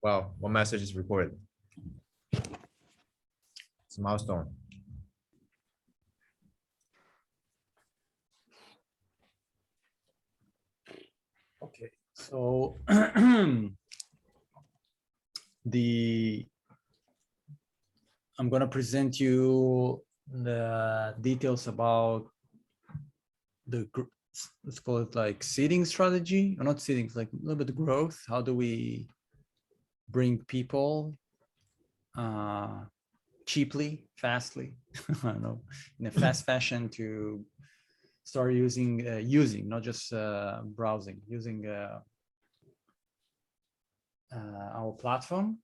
Wow, one message is recorded. It's a milestone. Okay, so I'm gonna present you the details about let's call it like seeding strategy, or not seeding, like a little bit of growth. How do we bring people cheaply, fastly, I don't know, in a fast fashion to start using, not just browsing, using our platform.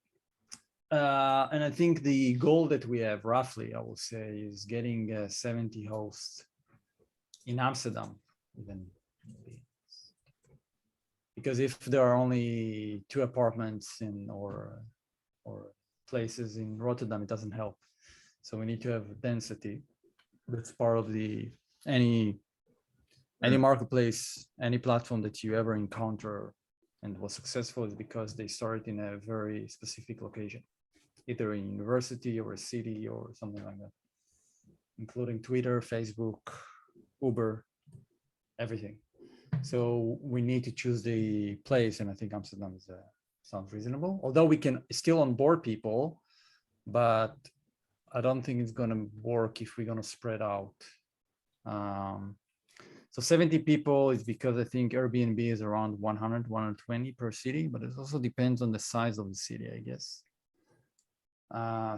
And I think the goal that we have roughly, I will say, is getting 70 hosts in Amsterdam, even maybe. Because if there are only 2 apartments or places in Rotterdam, it doesn't help. So we need to have density. That's part of any marketplace, any platform that you ever encounter and was successful is because they started in a very specific location, either a university or a city or something like that, including Twitter, Facebook, Uber, everything. So we need to choose the place, and I think Amsterdam sounds reasonable. Although we can still onboard people, but I don't think it's going to work if we're going to spread out. So 70 people is because I think Airbnb is around 100, 120 per city, but it also depends on the size of the city, I guess.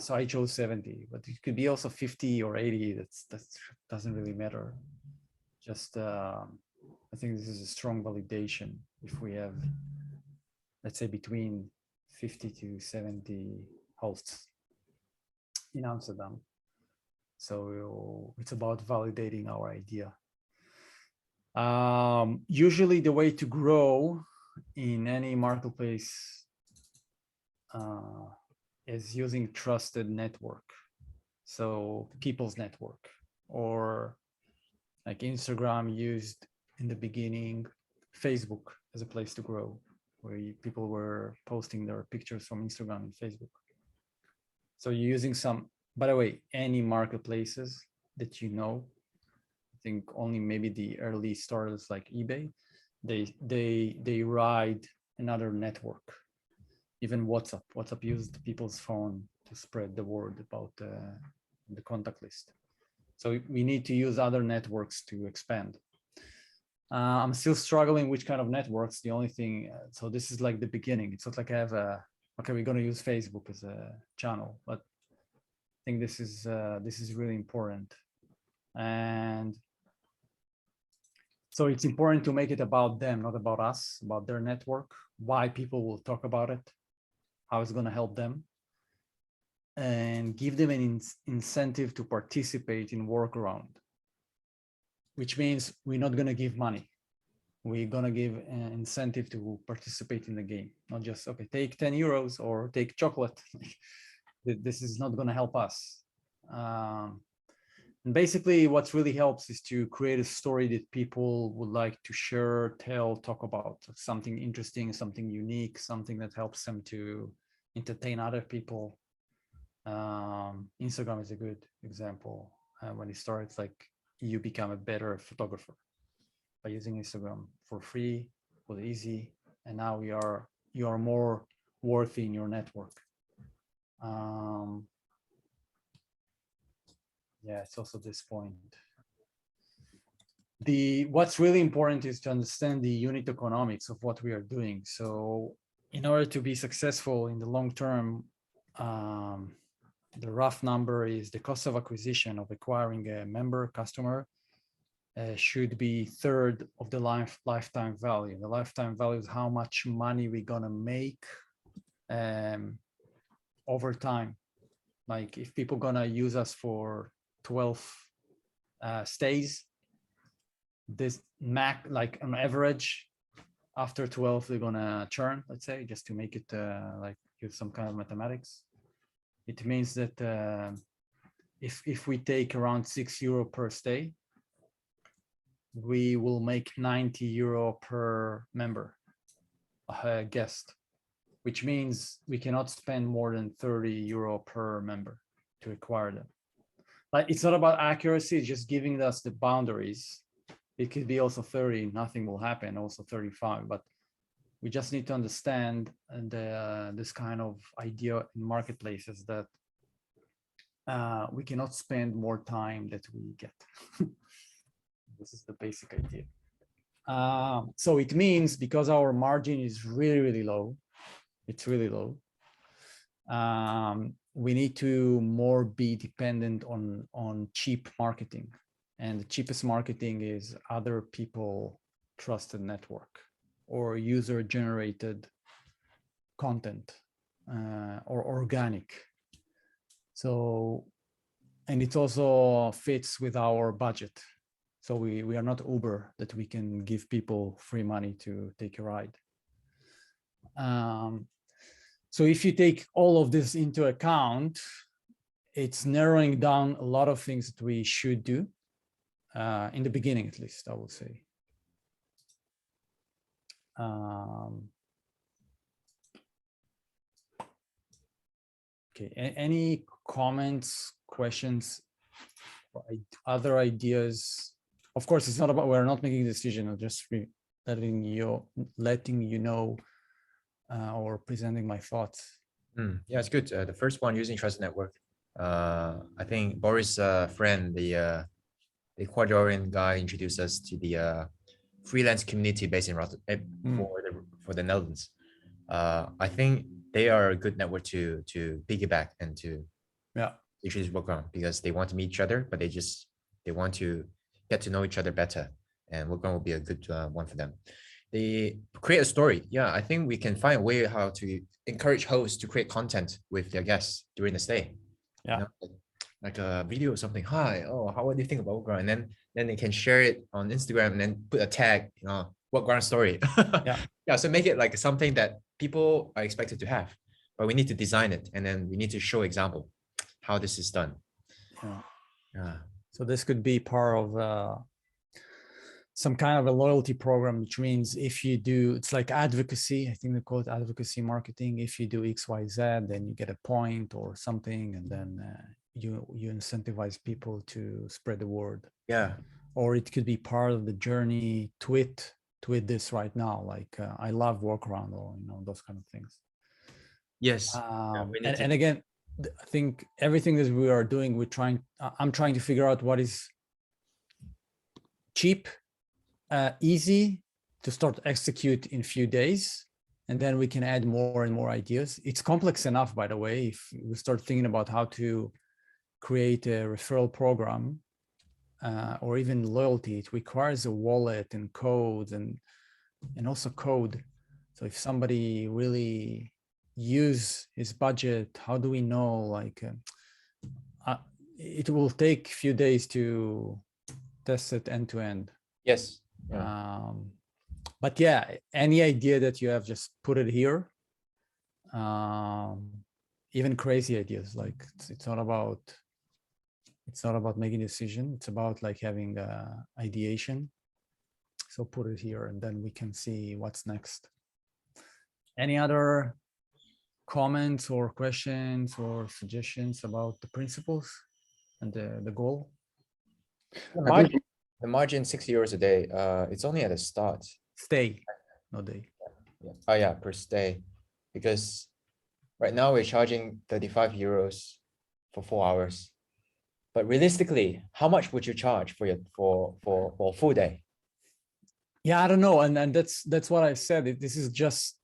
So I chose 70, but it could be also 50 or 80. That doesn't really matter. Just I think this is a strong validation if we have, let's say, between 50 to 70 hosts in Amsterdam. So it's about validating our idea. Usually the way to grow in any marketplace is using trusted network. So people's network, or like Instagram used in the beginning, Facebook as a place to grow, where people were posting their pictures from Instagram and Facebook. So you're using some, by the way, any marketplaces that you know, I think only maybe the early starters like eBay, they ride another network. Even WhatsApp used people's phone to spread the word about the contact list. So we need to use other networks to expand. I'm still struggling which kind of networks. The only thing, so this is like the beginning. It's not like I have okay, we're going to use Facebook as a channel, but I think this is really important. And so it's important to make it about them, not about us, about their network, why people will talk about it, how it's going to help them, and give them an incentive to participate in workaround, which means we're not going to give money. We're going to give an incentive to participate in the game, not just, okay, take 10 euros or take chocolate. This is not going to help us. And basically what really helps is to create a story that people would like to share, tell, talk about, something interesting, something unique, something that helps them to entertain other people. Instagram is a good example. When it starts, like, you become a better photographer by using Instagram for free, for easy, and now you are more worthy in your network. Yeah, it's also this point. What's really important is to understand the unit economics of what we are doing. So in order to be successful in the long term, the rough number is the cost of acquisition of acquiring a member customer should be third of the lifetime value. The lifetime value is how much money we're gonna make over time. Like if people gonna use us for 12 stays, this like on average, after 12 they're gonna churn, let's say, just to make it like use some kind of mathematics. It means that if we take around €6 per stay, we will make €90 per member, guest, which means we cannot spend more than 30 euro per member to acquire them. Like, it's not about accuracy, it's just giving us the boundaries. It could be also 30, nothing will happen, also 35, but we just need to understand this kind of idea in marketplaces that we cannot spend more time that we get. This is the basic idea. So it means because our margin is really, really low, it's really low, we need to more be dependent on cheap marketing. And the cheapest marketing is other people trusted network or user generated content or organic. So, and it also fits with our budget. So we are not Uber that we can give people free money to take a ride. So if you take all of this into account, it's narrowing down a lot of things that we should do in the beginning, at least, I would say. Okay, any comments, questions, or other ideas? Of course, it's not about, we're not making a decision, I'm just letting you know or presenting my thoughts. Yeah, it's good. The first one, using trusted network. I think Boris' friend, the Ecuadorian guy, introduced us to the freelance community based in Rotterdam for the Netherlands. I think they are a good network to piggyback and to introduce Workaround, because they want to meet each other, but they want to get to know each other better, and Workaround will be a good one for them. They create a story. Yeah, I think we can find a way how to encourage hosts to create content with their guests during the stay. Yeah. You know, like a video or something. Hi, what do you think about Workaround? And then they can share it on Instagram and then put a tag, Workaround story. Yeah. So make it like something that people are expected to have, but we need to design it, and then we need to show example how this is done. Yeah. So this could be part of some kind of a loyalty program, which means if you do, it's like advocacy. I think they call it advocacy marketing. If you do X, Y, Z, then you get a point or something, and then you incentivize people to spread the word. Yeah. Or it could be part of the journey. Tweet this right now, like I love Workaround, or those kind of things. Yes. And again, I think everything that we are doing, I'm trying to figure out what is cheap, easy to start execute in few days, and then we can add more and more ideas. It's complex enough, by the way, if we start thinking about how to create a referral program or even loyalty. It requires a wallet and codes and also code. So if somebody really use his budget, how do we know? Like it will take a few days to test it end to end. Yes. Yeah. But yeah, any idea that you have, just put it here. Even crazy ideas, like it's not about making a decision. It's about like having ideation. So put it here, and then we can see what's next. Any other comments or questions or suggestions about the principles and the goal? The margin 60 euros a day. It's only at the start. Stay, no day. Yeah. Oh yeah, per stay, because right now we're charging 35 euros for 4 hours. But realistically, how much would you charge for a full day? Yeah, I don't know, and that's what I said. This is just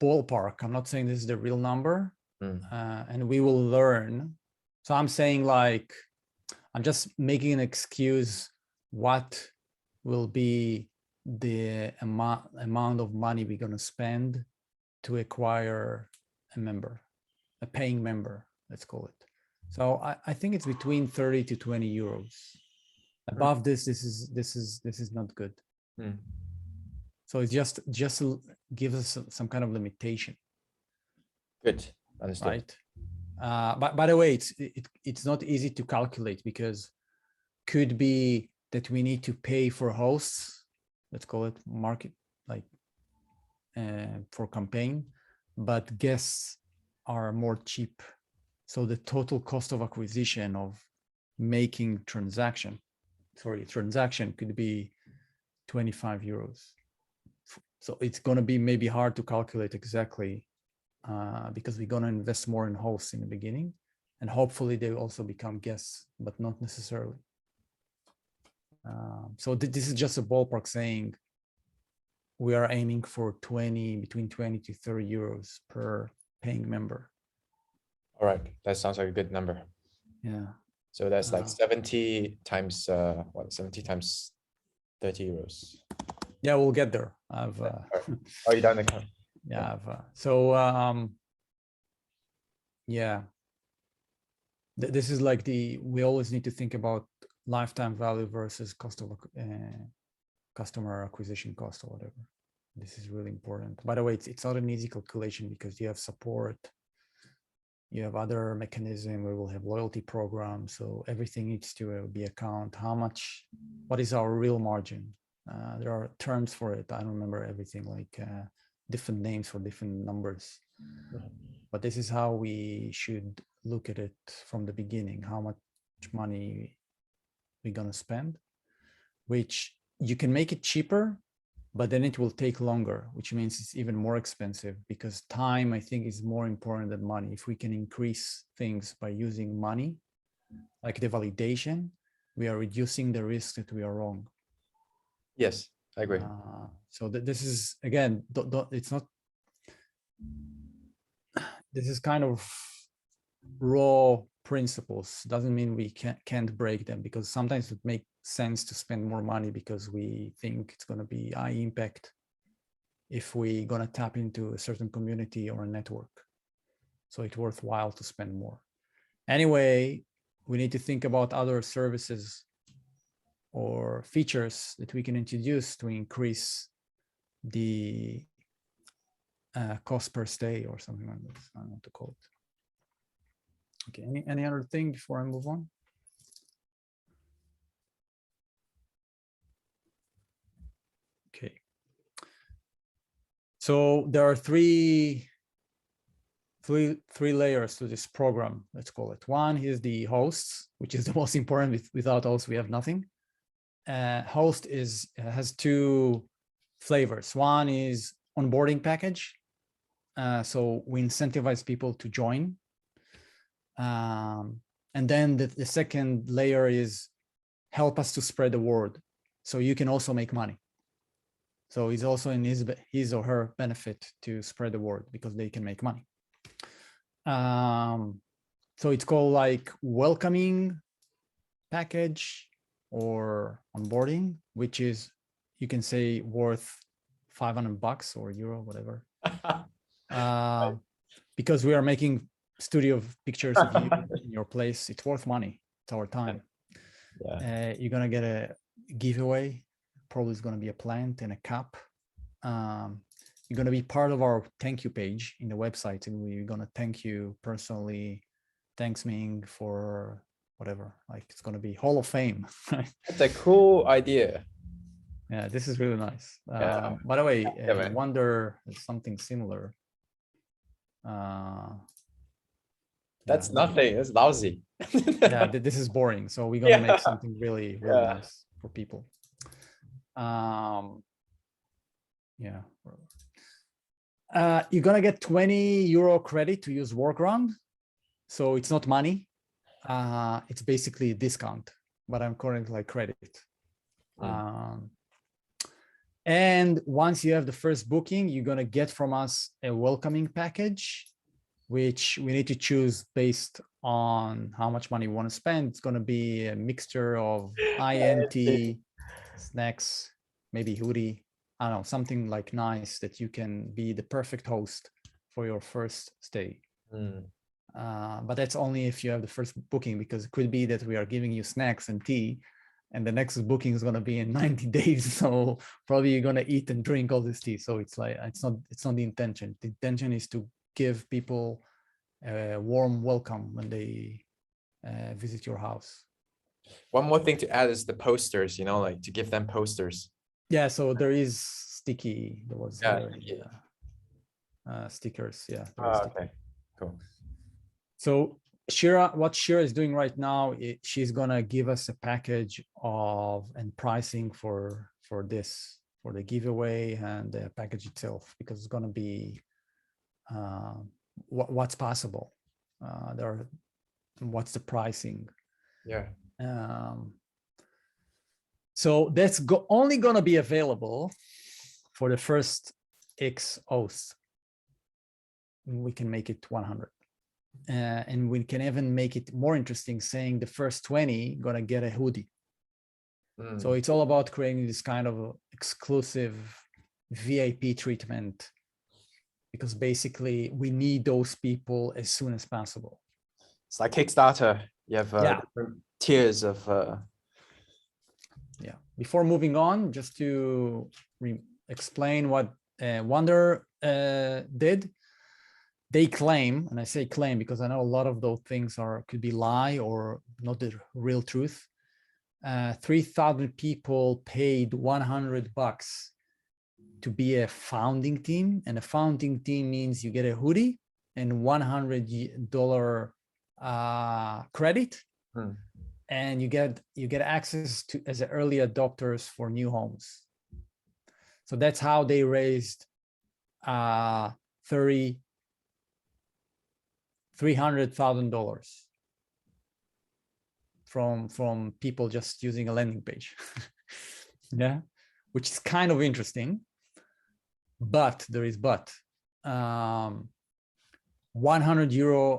ballpark. I'm not saying this is the real number, and we will learn. So I'm saying, like, I'm just making an excuse. What will be the amount of money we're going to spend to acquire a member, a paying member, let's call it. So I think it's between 30 to 20 euros. Above this is not good. So it's just gives us some kind of limitation. Good, understood. Right. But by the way, it's not easy to calculate, because could be that we need to pay for hosts, let's call it market, like for campaign, but guests are more cheap. So the total cost of acquisition of making transaction could be 25 euros. So it's going to be maybe hard to calculate exactly because we're going to invest more in hosts in the beginning, and hopefully they also become guests, but not necessarily. So this is just a ballpark saying we are aiming for between 20 to 30 euros per paying member. All right, that sounds like a good number. Yeah. So that's like 70 times 70 times 30 euros. Yeah, we'll get there. Are you done the count? Yeah. Yeah. This is like we always need to think about lifetime value versus cost of customer acquisition cost or whatever. This is really important. By the way, it's not an easy calculation because you have support, you have other mechanism. We will have loyalty programs, so everything needs to be account. What is our real margin? There are terms for it. I don't remember everything, like different names for different numbers. But this is how we should look at it from the beginning, how much money we're going to spend, which you can make it cheaper, but then it will take longer, which means it's even more expensive because time, I think, is more important than money. If we can increase things by using money, like the validation, we are reducing the risk that we are wrong. Yes, I agree. So this is, again, it's not, this is kind of raw principles. Doesn't mean we can't break them, because sometimes it makes sense to spend more money because we think it's going to be high impact if we're going to tap into a certain community or a network. So it's worthwhile to spend more. Anyway, we need to think about other services or features that we can introduce to increase the cost per stay or something like this. I don't know what to call it. Okay, any other thing before I move on? Okay. So there are three layers to this program, let's call it. One is the hosts, which is the most important. Without hosts, we have nothing. Host has two flavors. One is onboarding package. So we incentivize people to join. And then the second layer is help us to spread the word, so you can also make money. So it's also in his or her benefit to spread the word because they can make money. So it's called like welcoming package or onboarding, which is, you can say, worth $500 or euro, whatever. Because we are making studio pictures of you in your place. It's worth money. It's our time. Yeah. You're gonna get a giveaway. Probably is gonna be a plant and a cup. You're gonna be part of our thank you page in the website, and we're gonna thank you personally. Thanks Ming for whatever. Like, it's gonna be Hall of Fame. That's a cool idea. Yeah, this is really nice. By the way, Wonder is something similar. That's nothing. It's lousy. Yeah, this is boring. So we're gonna make something really nice for people. Yeah. You're gonna get 20 euro credit to use Workaround. So it's not money. It's basically a discount, but I'm calling it like credit. And once you have the first booking, you're gonna get from us a welcoming package, which we need to choose based on how much money you want to spend. It's gonna be a mixture of INT, snacks, maybe hoodie, I don't know, something like nice that you can be the perfect host for your first stay. But that's only if you have the first booking, because it could be that we are giving you snacks and tea, and the next booking is going to be in 90 days. So probably you're going to eat and drink all this tea. So it's like, it's not the intention. The intention is to give people a warm welcome when they visit your house. One more thing to add is the posters, like to give them posters. Yeah, so there is sticky. There was stickers. Yeah. Okay, cool. So Shira, what Shira is doing right now, she's gonna give us a package of and pricing for this, for the giveaway and the package itself, because it's gonna be what's possible. What's the pricing? Yeah. So that's only gonna be available for the first X hosts. We can make it 100. And we can even make it more interesting, saying the first 20 gonna get a hoodie. So it's all about creating this kind of exclusive VIP treatment, because basically we need those people as soon as possible. It's like Kickstarter. You have different tiers of. Yeah. Before moving on, just to explain what Wonder did. They claim, and I say claim because I know a lot of those things could be lie or not the real truth. 3,000 people paid $100 to be a founding team, and a founding team means you get a hoodie and $100 credit, and you get access to as early adopters for new homes. So that's how they raised $300,000 from people just using a landing page. Yeah, which is kind of interesting, but there is €100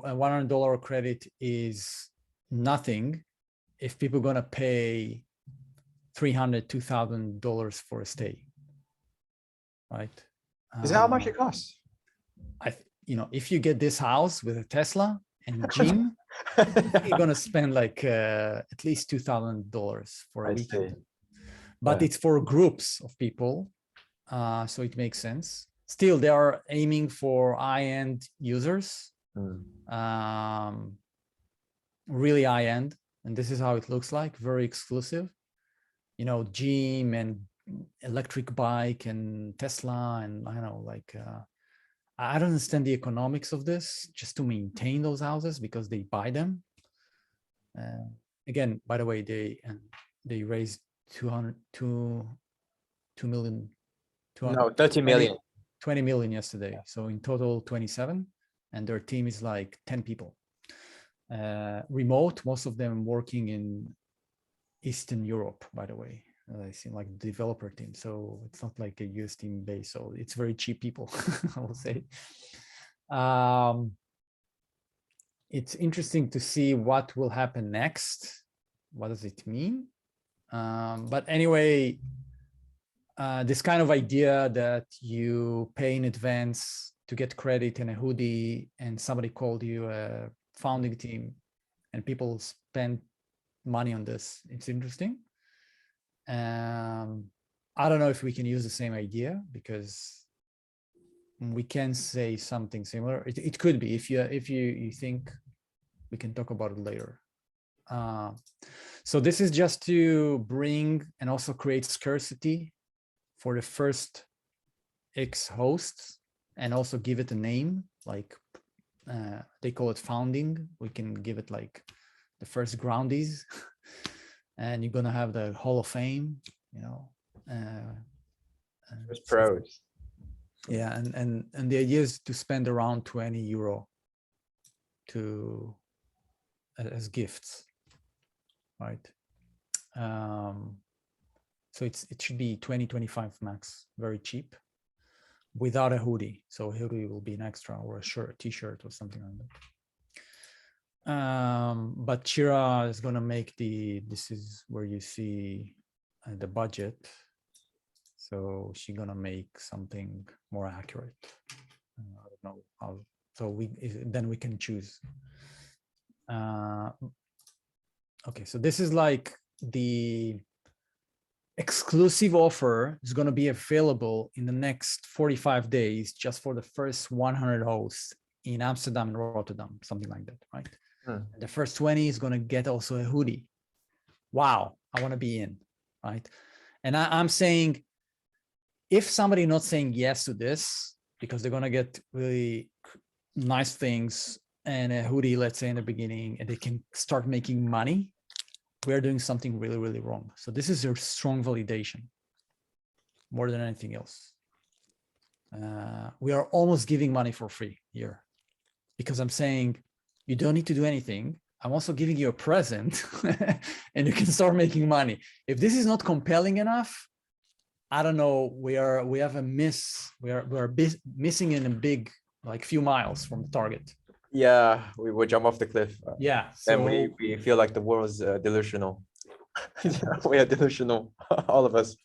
$100 credit is nothing if people are gonna pay $2,000 for a stay, right? Is that how much it costs? If you get this house with a Tesla and gym, you're gonna spend like at least $2,000 for a weekend. But it's for groups of people, so it makes sense. Still, they are aiming for high-end users, really high-end, and this is how it looks like, very exclusive. Gym and electric bike and Tesla, and I know, like. I don't understand the economics of this, just to maintain those houses, because they buy them. Again, by the way, they raised 30 million. 20 million yesterday. So in total, 27, and their team is like 10 people. Remote, most of them working in Eastern Europe, by the way. I seem like developer team, so it's not like a US team base, so it's very cheap people. I will say. It's interesting to see what will happen next. What does it mean? But anyway, this kind of idea that you pay in advance to get credit in a hoodie, and somebody called you a founding team, and people spend money on this. It's interesting. I don't know if we can use the same idea, because we can say something similar. It could be, if you think, we can talk about it later. So this is just to bring and also create scarcity for the first X hosts, and also give it a name, like they call it founding. We can give it like the first groundies. And you're gonna have the Hall of Fame, First pros. Yeah, and the idea is to spend around €20 as gifts, right? So it should be 20-25 max, very cheap, without a hoodie. So a hoodie will be an extra, or a t-shirt or something like that. But Shira is gonna make this is where you see the budget. So she's gonna make something more accurate. I don't know how. So then we can choose. Okay, so this is like the exclusive offer is gonna be available in the next 45 days, just for the first 100 hosts in Amsterdam and Rotterdam, something like that, right? The first 20 is going to get also a hoodie. Wow, I want to be in, right? And I'm saying, if somebody not saying yes to this, because they're gonna get really nice things and a hoodie, let's say in the beginning, and they can start making money, we are doing something really, really wrong. So this is a strong validation more than anything else. We are almost giving money for free here because I'm saying you don't need to do anything. I'm also giving you a present and you can start making money. If this is not compelling enough, I don't know. We have a miss. We're missing in a big, like few miles from the target. Yeah, we will jump off the cliff. Yeah. And So we feel like the world is delusional. We are delusional, all of us,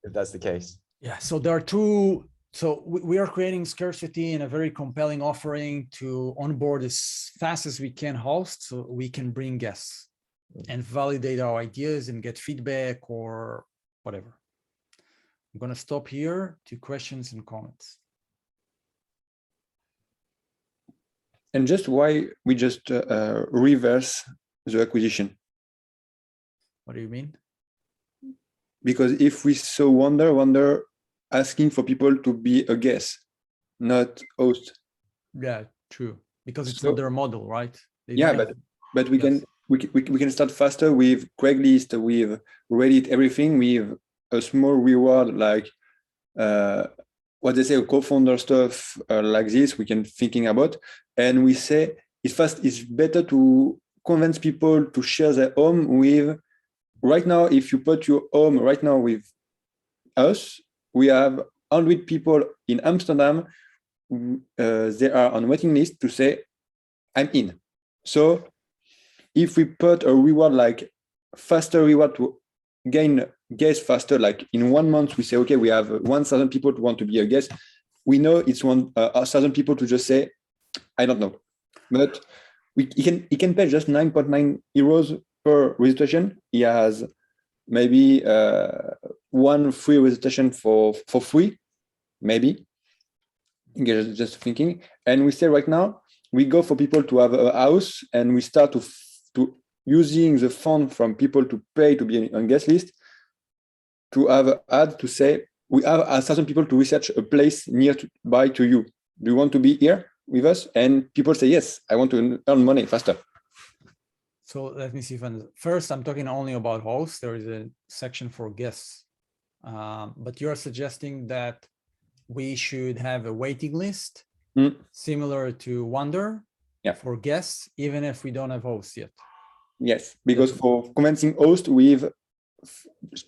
if that's the case. yeah. So there are two. So we are creating scarcity and a very compelling offering to onboard as fast as we can host, so we can bring guests and validate our ideas and get feedback or whatever. I'm going to stop here to questions and comments. And just why we just reverse the acquisition? What do you mean? Because if we saw Wonder asking for people to be a guest, not host. Yeah, true. Because it's So- not their model, right? They Yeah, don't have- but we Yes. can start faster with Craigslist, with Reddit, everything with a small reward like what they say, co-founder stuff like this. We can thinking about, and we say it's better to convince people to share their home with. Right now, if you put your home right now with us, we have 100 people in Amsterdam. They are on waiting list to say, I'm in. So if we put a reward like faster reward to gain guests faster, like in 1 month, we say, okay, we have 1,000 people who want to be a guest. We know it's 1,000 people to just say, I don't know. But he can pay just 9.9 euros per registration. He has maybe one free registration for free, maybe. Just thinking. And we say right now, we go for people to have a house, and we start to using the fund from people to pay to be on guest list, to have an ad to say, we have 1,000 people to research a place nearby to you. Do you want to be here with us? And people say, yes, I want to earn money faster. So let me see if first I'm talking only about hosts. There is a section for guests, but you're suggesting that we should have a waiting list similar to Wonder for guests, even if we don't have hosts yet. Yes, because for convincing host with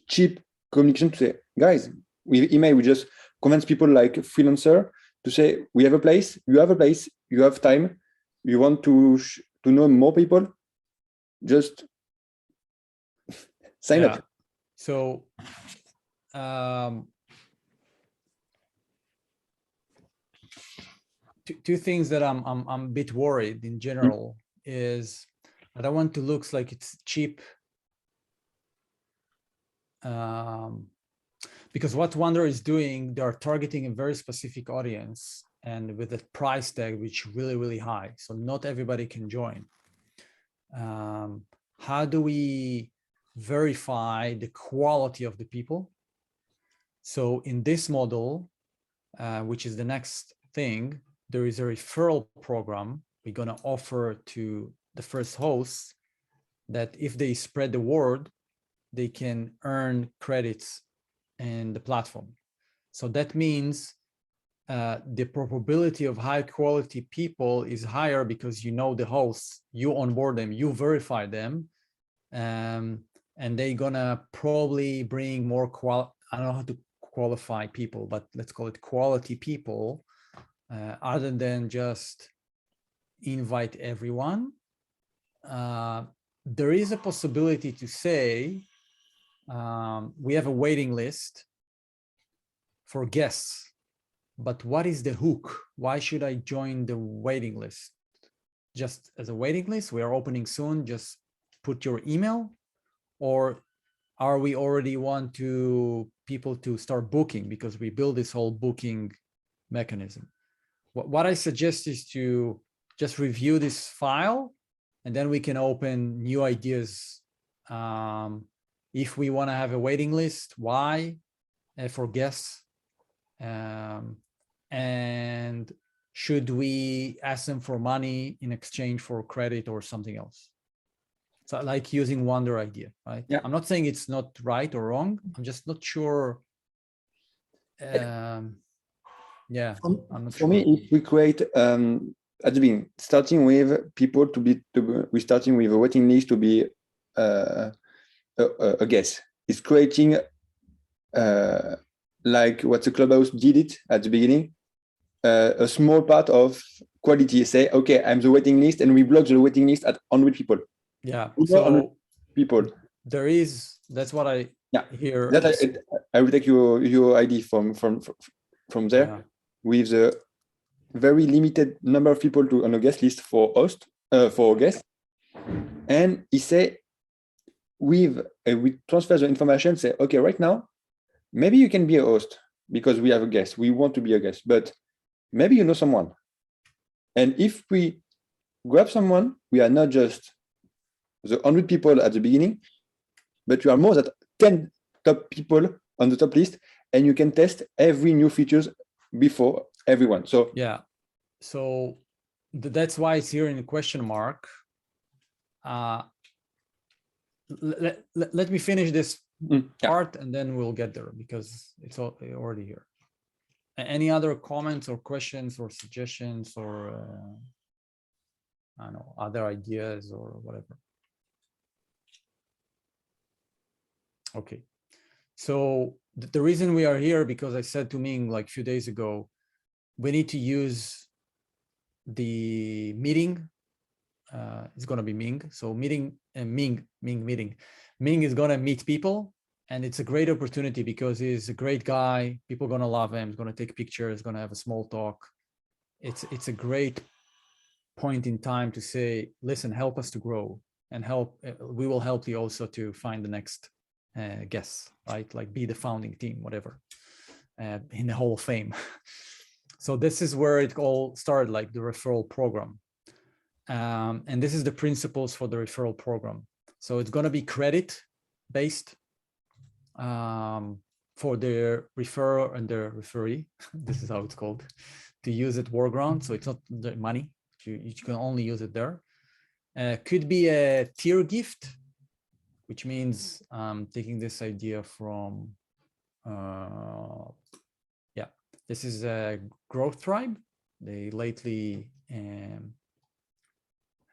cheap communication to say, guys, with email, we just convince people like freelancer to say, we have a place, you have a place, you have time, you want to know more people, just sign up. So two things that I'm a bit worried in general is that I want to look like it's cheap. Because what Wonder is doing, they're targeting a very specific audience and with a price tag which is really, really high. So not everybody can join. How do we verify the quality of the people? So in this model, which is the next thing, there is a referral program we're going to offer to the first hosts that if they spread the word, they can earn credits in the platform. So that means the probability of high quality people is higher because you know the hosts, you onboard them, you verify them, and they're gonna probably bring more I don't know how to qualify people, but let's call it quality people, other than just invite everyone. There is a possibility to say we have a waiting list for guests, but what is the hook? Why should I join the waiting list? Just as a waiting list, we are opening soon, just put your email, or are we already want people to start booking because we build this whole booking mechanism? What I suggest is to just review this file, and then we can open new ideas. If we want to have a waiting list, why? For guests. And should we ask them for money in exchange for credit or something else? So like using Wonder idea, right? Yeah. I'm not saying it's not right or wrong. I'm just not sure. Yeah, I'm not For sure. me, if we create at the beginning, starting with people we're starting with a waiting list to be a guest. It's creating like what the clubhouse did it at the beginning, a small part of quality. Say, okay, I'm the waiting list, and we block the waiting list at 100 people. Yeah. 100 So people. there is, that's what I hear. That I will take your ID from there, Yeah. with the very limited number of people on a guest list for host for guests, and he say we transfer the information. Say, okay, right now maybe you can be a host because we have a guest. We want to be a guest, but maybe you know someone, and if we grab someone, we are not just the 100 people at the beginning, but you are more than 10 top people on the top list, and you can test every new features before everyone. So yeah, so that's why it's here in the question mark. Let me finish this part and then we'll get there, because it's already here. Any other comments or questions or suggestions or I don't know, other ideas or whatever? Okay, so the reason we are here, because I said to Ming like a few days ago, we need to use the meeting. It's going to be Ming. So meeting and Ming meeting. Ming is going to meet people, and it's a great opportunity because he's a great guy. People are going to love him. He's going to take pictures, going to have a small talk. It's a great point in time to say, listen, help us to grow and help. We will help you also to find the next guests, right? Like be the founding team, whatever, in the Hall of Fame. So this is where it all started, like the referral program. And this is the principles for the referral program. So it's going to be credit based for the referrer and the referee. This is how it's called, to use it Workaround. So it's not the money. You can only use it there. Could be a tier gift, which means taking this idea from, this is a Growth Tribe. They lately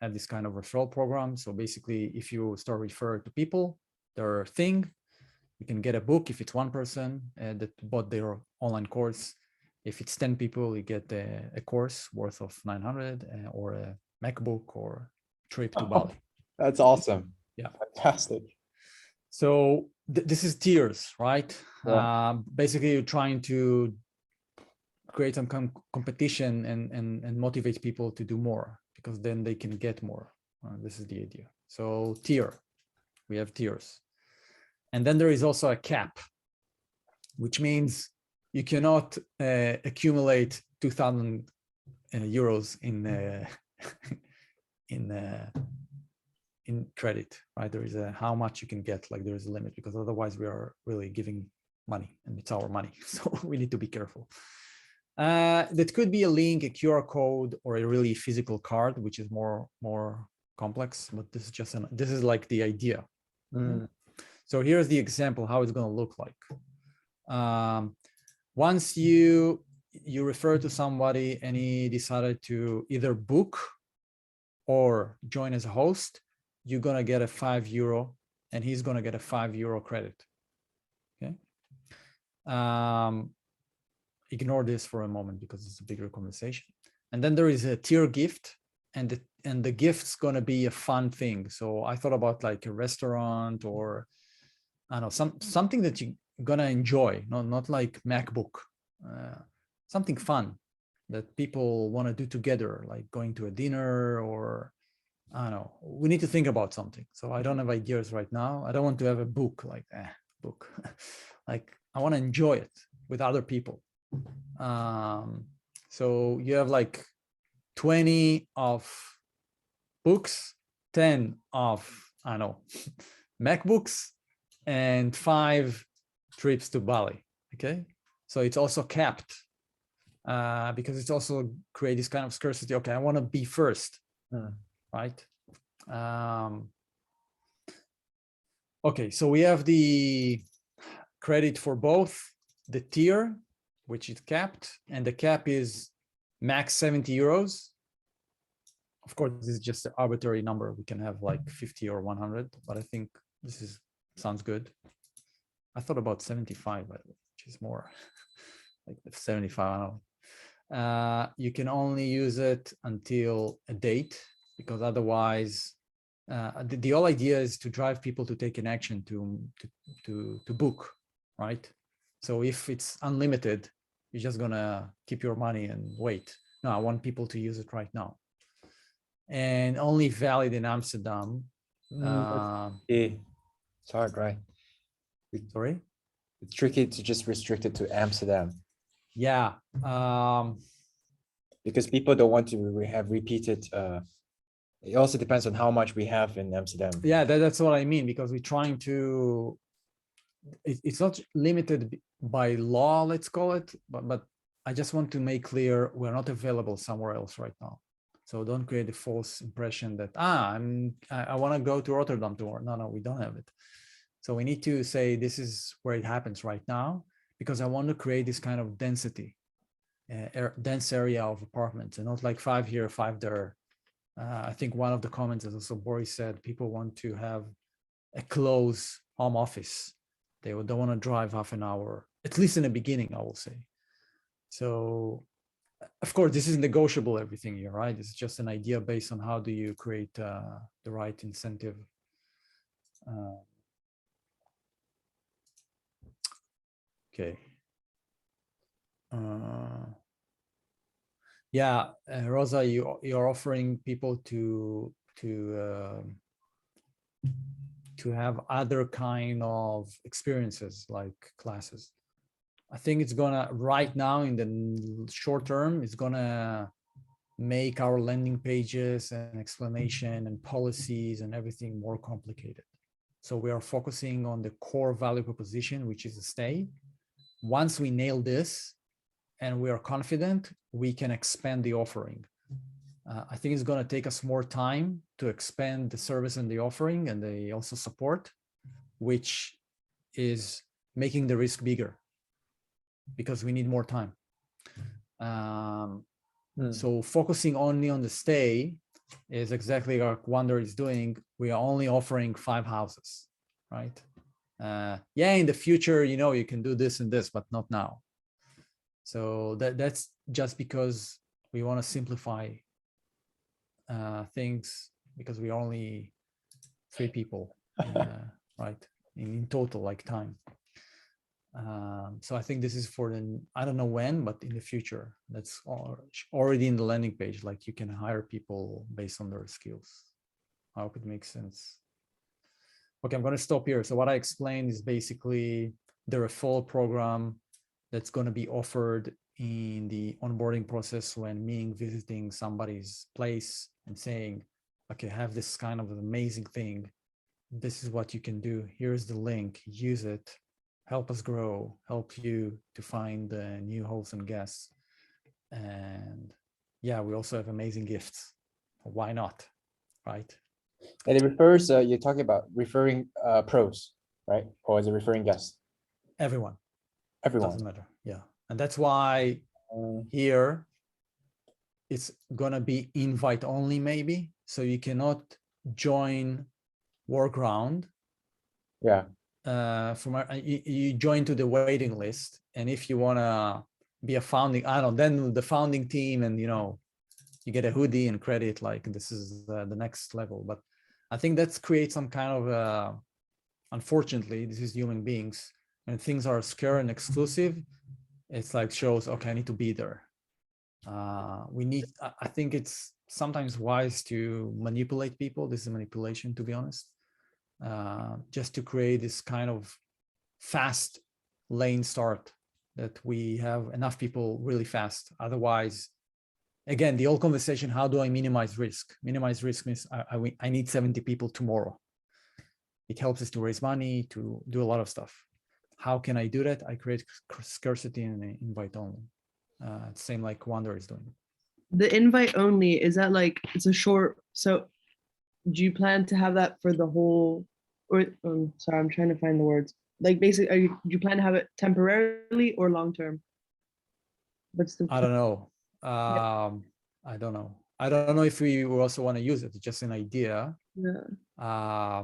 have this kind of referral program. So basically, if you start referring to people, their thing, you can get a book if it's one person that bought their online course. If it's 10 people, you get a course worth of 900 or a MacBook or trip to Bali. That's awesome. Yeah. Fantastic. So this is tiers, right? Yeah. Basically, you're trying to create some competition and motivate people to do more, because then they can get more. This is the idea. So tier, we have tiers. And then there is also a cap, which means you cannot accumulate 2,000 euros in credit, right? There is a how much you can get, like there is a limit, because otherwise we are really giving money and it's our money. So we need to be careful. That could be a link, a QR code, or a really physical card, which is more complex, but this is just this is like the idea. So here's the example how it's going to look like. Once you refer to somebody and he decided to either book or join as a host, you're going to get a €5 and he's going to get a €5 credit. Okay. Ignore this for a moment because it's a bigger conversation. And then there is a tier gift, and the gift's going to be a fun thing. So I thought about like a restaurant, or I don't know, something that you're going to enjoy, not like MacBook, something fun that people want to do together, like going to a dinner, or I don't know. We need to think about something. So I don't have ideas right now. I don't want to have a book like book. Like I want to enjoy it with other people. So you have like 20 of books, 10 of, I don't know, MacBooks, and 5 trips to Bali. Okay. So it's also capped. because it's also create this kind of scarcity. Okay, I want to be first, right? Okay, so we have the credit for both the tier, which is capped, and the cap is max 70 euros. Of course, this is just an arbitrary number. We can have like 50 or 100, but I think this is sounds good. I thought about 75, by the way, which is more like 75. I don't know. You can only use it until a date, because otherwise, the whole idea is to drive people to take an action to book, right? So if it's unlimited, you're just gonna keep your money and wait. No, I want people to use it right now, and only valid in Amsterdam. It's hard, right? Sorry. It's tricky to just restrict it to Amsterdam Yeah. because people don't want to have repeated. It also depends on how much we have in Amsterdam. Yeah, that's what I mean, because we're trying to. It's not limited by law, let's call it, but I just want to make clear we're not available somewhere else right now. So don't create a false impression that I want to go to Rotterdam tomorrow. No, we don't have it. So we need to say this is where it happens right now, because I want to create this kind of density, dense area of apartments, and not like 5 here, 5 there. I think one of the comments, as also Boris said, people want to have a close home office. They don't want to drive half an hour, at least in the beginning, I will say. So, of course, this is negotiable, everything here, right? It's just an idea based on how do you create the right incentive. Okay. Yeah, Rosa, you're offering people to have other kind of experiences like classes. I think it's gonna right now in the short term, it's gonna make our landing pages and explanation and policies and everything more complicated. So we are focusing on the core value proposition, which is a stay. Once we nail this and we are confident, we can expand the offering. I think it's going to take us more time to expand the service and the offering and the also support, which is making the risk bigger because we need more time. So focusing only on the stay is exactly what Wonder is doing. We are only offering 5 houses, right? Yeah, in the future, you can do this and this, but not now. So that's just because we want to simplify things, because we are only 3 people, right? In total, like time. So I think this is for I don't know when, but in the future, that's already in the landing page. Like you can hire people based on their skills. I hope it makes sense. Okay, I'm going to stop here. So what I explained is basically the referral program that's going to be offered in the onboarding process when me visiting somebody's place and saying, okay, I have this kind of amazing thing. This is what you can do. Here's the link, use it, help us grow, help you to find new hosts and guests. And yeah, we also have amazing gifts. Why not, right? And it refers, you're talking about referring pros, right? Or is it referring guests? Everyone. Everyone. Doesn't matter. Yeah. And that's why here it's going to be invite only, maybe. So you cannot join Workaround. Yeah. You join to the waiting list. And if you want to be a founding, then the founding team and, you get a hoodie and credit, like this is the next level. But I think that's creates some kind of, unfortunately, this is human beings. When things are scarce and exclusive, it's like shows, okay, I need to be there. I think it's sometimes wise to manipulate people. This is manipulation, to be honest, just to create this kind of fast lane start that we have enough people really fast. Otherwise, again, the old conversation, how do I minimize risk? Minimize risk means I need 70 people tomorrow. It helps us to raise money, to do a lot of stuff. How can I do that? I create scarcity and invite only. Same like Wander is doing. The invite only, is that like, it's a short, so do you plan to have that for the whole, or, sorry, I'm trying to find the words. Like basically, do you plan to have it temporarily or long-term? What's the, I don't know. I don't know. I don't know if we also want to use it. It's just an idea. yeah,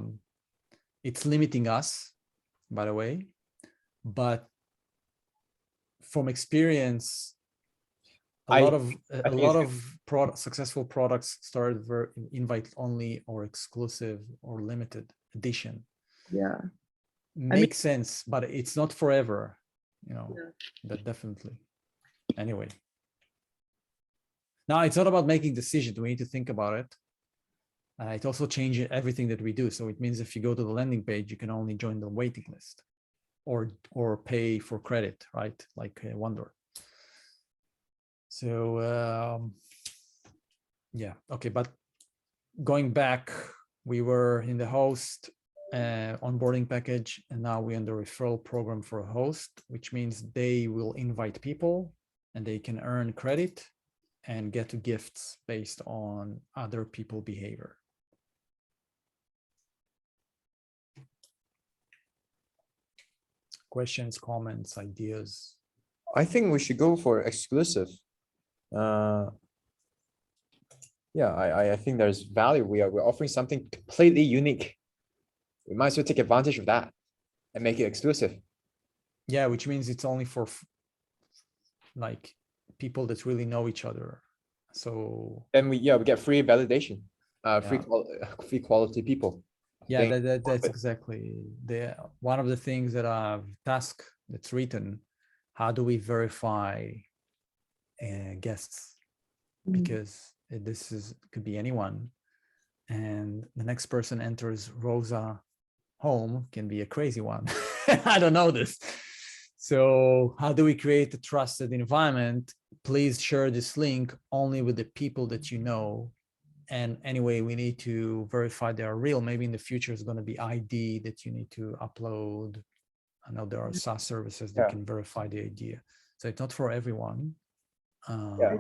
It's limiting us, by the way, but from experience, I a think lot it's of successful products started invite only or exclusive or limited edition. yeah. Makes sense, but it's not forever, Yeah. that definitely. Anyway. Now it's not about making decisions. We need to think about it. It also changes everything that we do. So it means if you go to the landing page, you can only join the waiting list or pay for credit, right? Like Wonder. So yeah, okay. But going back, we were in the host onboarding package, and now we're in the referral program for a host, which means they will invite people and they can earn credit and get gifts based on other people behavior. Questions, comments, ideas? I think we should go for exclusive. Yeah, I think there's value. We're offering something completely unique. We might as well take advantage of that and make it exclusive. Yeah, which means it's only for like people that really know each other. So Then we get free validation, free Yeah. free quality people. I yeah, think that's profit. exactly one of the things that I've task that's written. How do we verify guests? Because this could be anyone, and the next person enters Rosa home can be a crazy one. I don't know this. So how do we create a trusted environment? Please share this link only with the people that you know. And anyway, we need to verify they are real. Maybe in the future it's going to be ID that you need to upload. I know there are SaaS services that can verify the idea. So it's not for everyone. Yeah.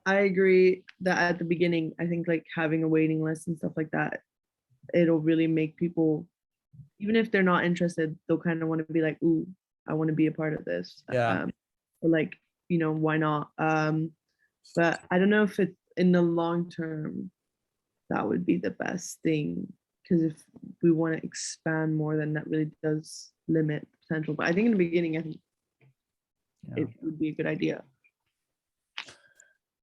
I agree that at the beginning, I think like having a waiting list and stuff like that, it'll really make people, even if they're not interested, they'll kind of want to be like, ooh, I want to be a part of this. Yeah. Or like, why not? But I don't know if it's in the long term, that would be the best thing. Because if we want to expand more, then that really does limit potential. But I think in the beginning, I think it would be a good idea.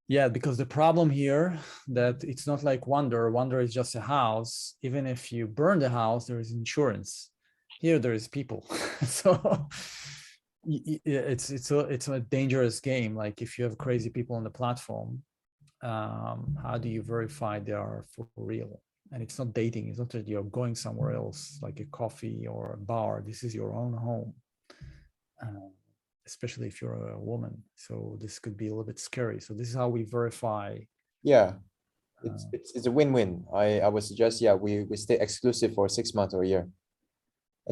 Yeah, because the problem here that it's not like Wonder. Wonder is just a house. Even if you burn the house, there is insurance. Here there is people. So it's a dangerous game. Like if you have crazy people on the platform, how do you verify they are for real? And it's not dating. It's not that you're going somewhere else, like a coffee or a bar. This is your own home. Especially if you're a woman. So this could be a little bit scary. So this is how we verify. Yeah, it's a win-win. I would suggest, we stay exclusive for 6 months or a year.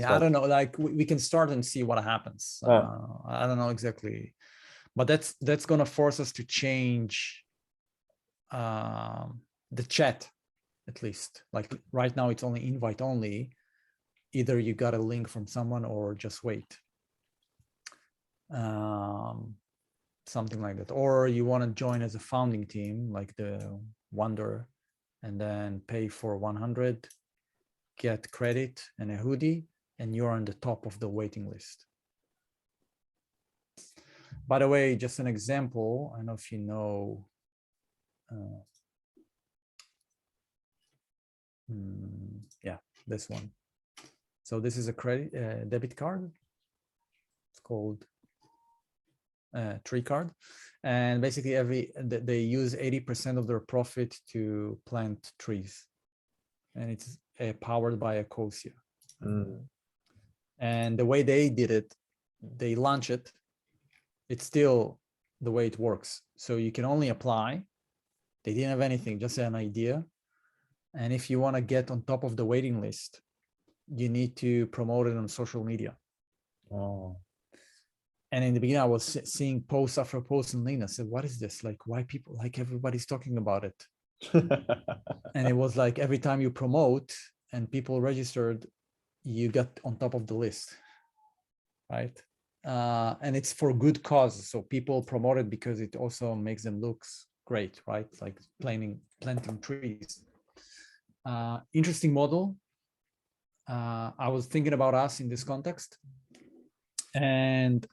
I don't know, like we can start and see what happens. I don't know exactly, but that's gonna force us to change the chat, at least. Like right now it's only invite only. Either you got a link from someone or just wait. Something like that, or you want to join as a founding team like the Wonder, and then pay for 100, get credit and a hoodie, and you're on the top of the waiting list. By the way, just an example, I don't know if you know this one. So this is a credit debit card. It's called tree card, and basically they use 80% of their profit to plant trees, and it's powered by Ecosia. And the way they did it, they launch it, it's still the way it works. So you can only apply. They didn't have anything, just an idea. And if you want to get on top of the waiting list, you need to promote it on social media. And in the beginning, I was seeing post after post on LinkedIn. I said, what is this? Like, why people, like everybody's talking about it. And it was like every time you promote and people registered, you got on top of the list, right? And it's for good cause. So people promote it because it also makes them look great, right? Like planting trees. Interesting model. I was thinking about us in this context, and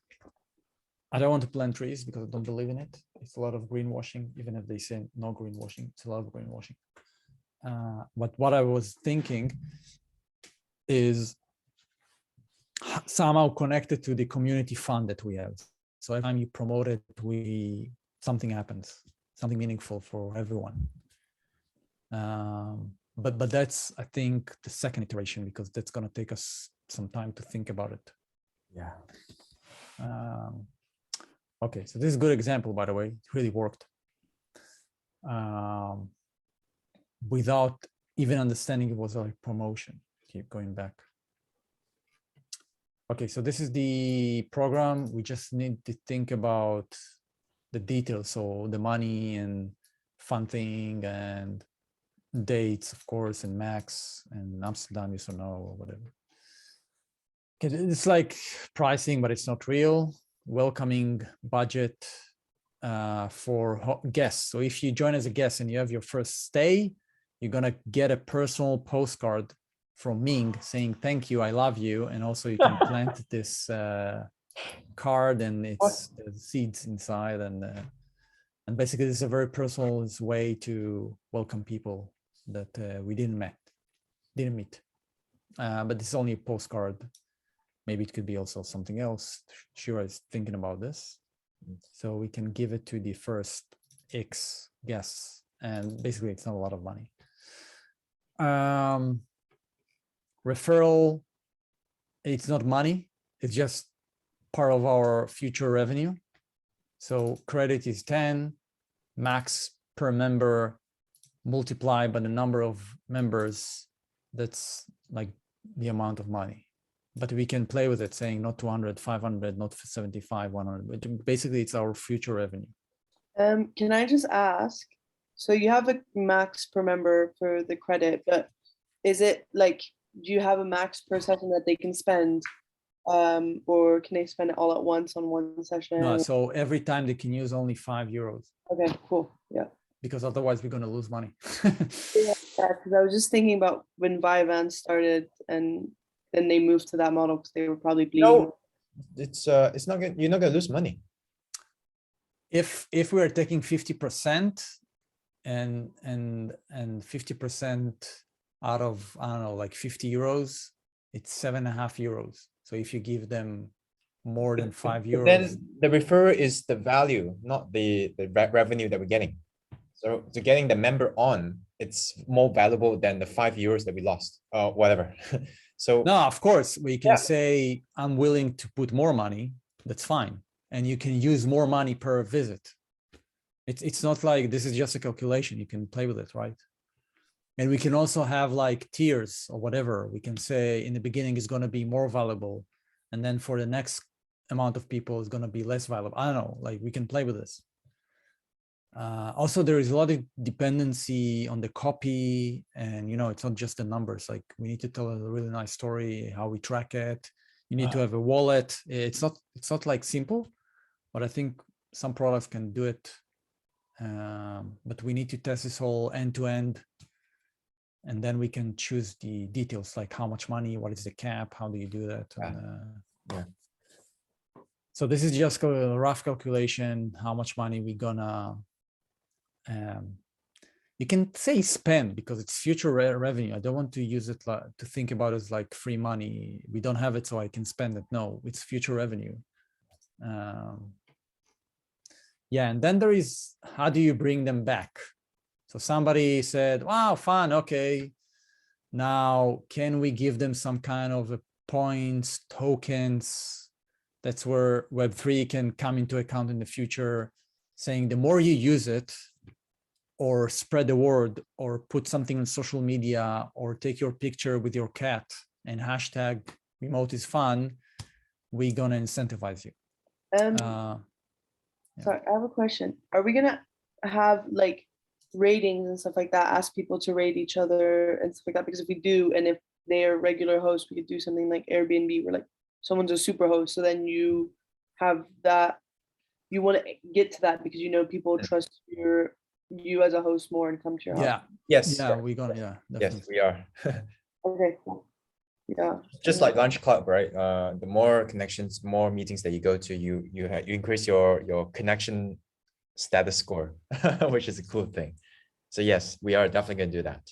I don't want to plant trees because I don't believe in it. It's a lot of greenwashing, even if they say no greenwashing, it's a lot of greenwashing. But what I was thinking is somehow connected to the community fund that we have. So every time you promote it, something happens, something meaningful for everyone. But that's, I think, the second iteration, because that's going to take us some time to think about it. Yeah. Okay, so this is a good example, by the way. It really worked. Without even understanding it was a promotion. Keep going back. Okay, so this is the program. We just need to think about the details. So the money and funding and dates, of course, and max and Amsterdam, yes or no, or whatever. Okay, it's like pricing, but it's not real. Welcoming budget for guests. So if you join as a guest and you have your first stay, you're gonna get a personal postcard from Ming saying thank you, I love you, and also you can plant this card and it's the seeds inside, and basically this is a very personal way to welcome people that we didn't meet. But this is only a postcard. Maybe it could be also something else. Shira is thinking about this. So we can give it to the first X guests. And basically it's not a lot of money. Referral, it's not money. It's just part of our future revenue. So credit is 10, max per member multiplied by the number of members. That's like the amount of money. But we can play with it, saying not 200, 500, not 75, 100. Basically, it's our future revenue. Can I just ask? So you have a max per member for the credit, but is it like, do you have a max per session that they can spend, or can they spend it all at once on one session? No, so every time they can use only €5. Okay, cool. Yeah. Because otherwise we're going to lose money. Yeah, because I was just thinking about when Vyvanse started, and then they moved to that model because they were probably bleeding. No, it's not gonna, you're not gonna lose money. If we're taking 50% and 50% out of, I don't know, like €50, it's €7.5. So if you give them more than €5, then the referrer is the value, not the revenue that we're getting. So getting the member on, it's more valuable than the €5 that we lost, or whatever. So no, of course we can Yeah. say I'm willing to put more money. That's fine, and you can use more money per visit. It's not like this is just a calculation. You can play with it, right? And we can also have like tiers or whatever. We can say in the beginning is going to be more valuable, and then for the next amount of people is going to be less valuable. I don't know. Like we can play with this. Also, there is a lot of dependency on the copy, and it's not just the numbers. Like we need to tell a really nice story, how we track it. You need to have a wallet. It's not like simple, but I think some products can do it. But we need to test this whole end to end, and then we can choose the details, like how much money, what is the cap, how do you do that? Yeah. So this is just a rough calculation, how much money we're gonna. You can say spend because it's future revenue. I don't want to use it to think about it as like free money. We don't have it, so I can spend it. No, it's future revenue. Yeah, and then there is, how do you bring them back? So somebody said, wow, fun, okay. Now, can we give them some kind of points, tokens? That's where Web3 can come into account in the future, saying the more you use it, or spread the word, or put something on social media, or take your picture with your cat and hashtag remote is fun, we're gonna incentivize you. Um, Yeah. sorry, I have a question. Are we gonna have like ratings and stuff like that? Ask people to rate each other and stuff like that? Because if we do, and if they are regular hosts, we could do something like Airbnb where like someone's a super host. So then you have that, you want to get to that because you know people trust you as a host more and come to your house. Yeah. Yes. Yeah, we're gonna, yeah, Yes, definitely. we are. Okay, cool. Yeah. Just like Lunch Club, right? The more connections, more meetings that you go to, you increase your connection status score, which is a cool thing. So yes, we are definitely going to do that.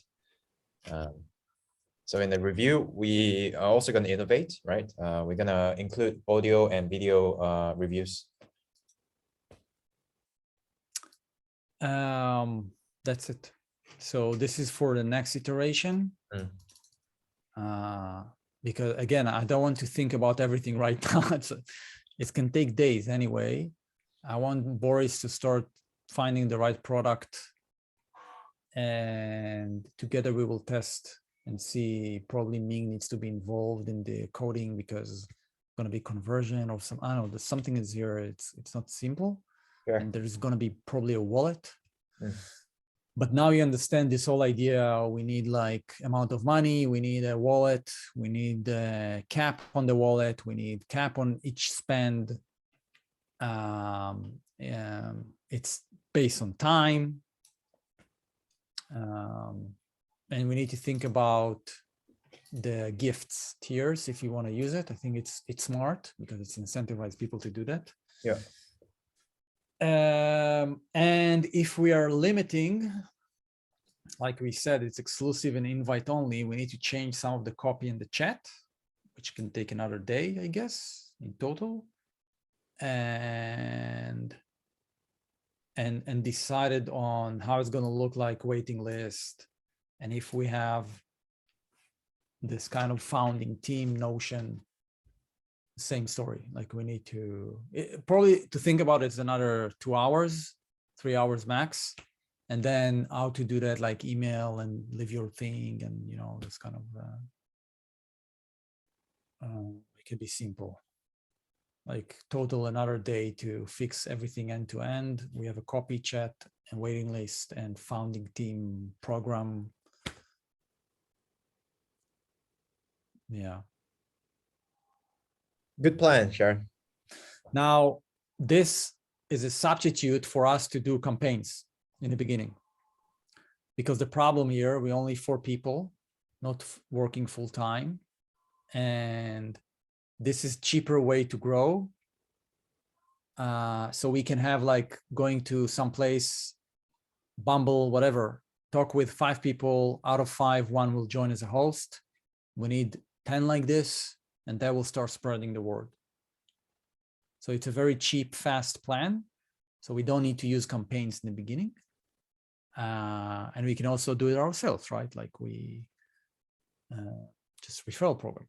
So in the review, we are also going to innovate, right? We're going to include audio and video reviews. That's it. So this is for the next iteration. Mm. Because again, I don't want to think about everything right now. It can take days anyway. I want Boris to start finding the right product, and together we will test and see. Probably Ming needs to be involved in the coding because it's going to be conversion or some, I don't know, there's something is here. It's not simple. Sure. And there's going to be probably a wallet. Mm. But now you understand this whole idea. We need like amount of money. We need a wallet. We need a cap on the wallet. We need cap on each spend. It's based on time. And we need to think about the gifts tiers if you want to use it. I think it's smart because it's incentivizes people to do that. Yeah. And if we are limiting, like we said, it's exclusive and invite only, we need to change some of the copy in the chat, which can take another day, I guess, in total. And decided on how it's going to look like waiting list. And if we have this kind of founding team notion, same story. Like we need to probably to think about it's another 2 hours, 3 hours max. And then how to do that, like email and leave your thing. And, you know, this kind of, it can be simple. Like total another day to fix everything end to end. We have a copy chat and waiting list and founding team program. Yeah. Good plan, Sharon. Now, this is a substitute for us to do campaigns in the beginning. Because the problem here, we only 4 people, not working full time. And this is cheaper way to grow. So we can have like going to some place, Bumble, whatever, talk with 5 people, out of 5, 1 will join as a host. We need 10 like this, and that will start spreading the word. So it's a very cheap, fast plan. So we don't need to use campaigns in the beginning. And we can also do it ourselves, right? Like we just referral program.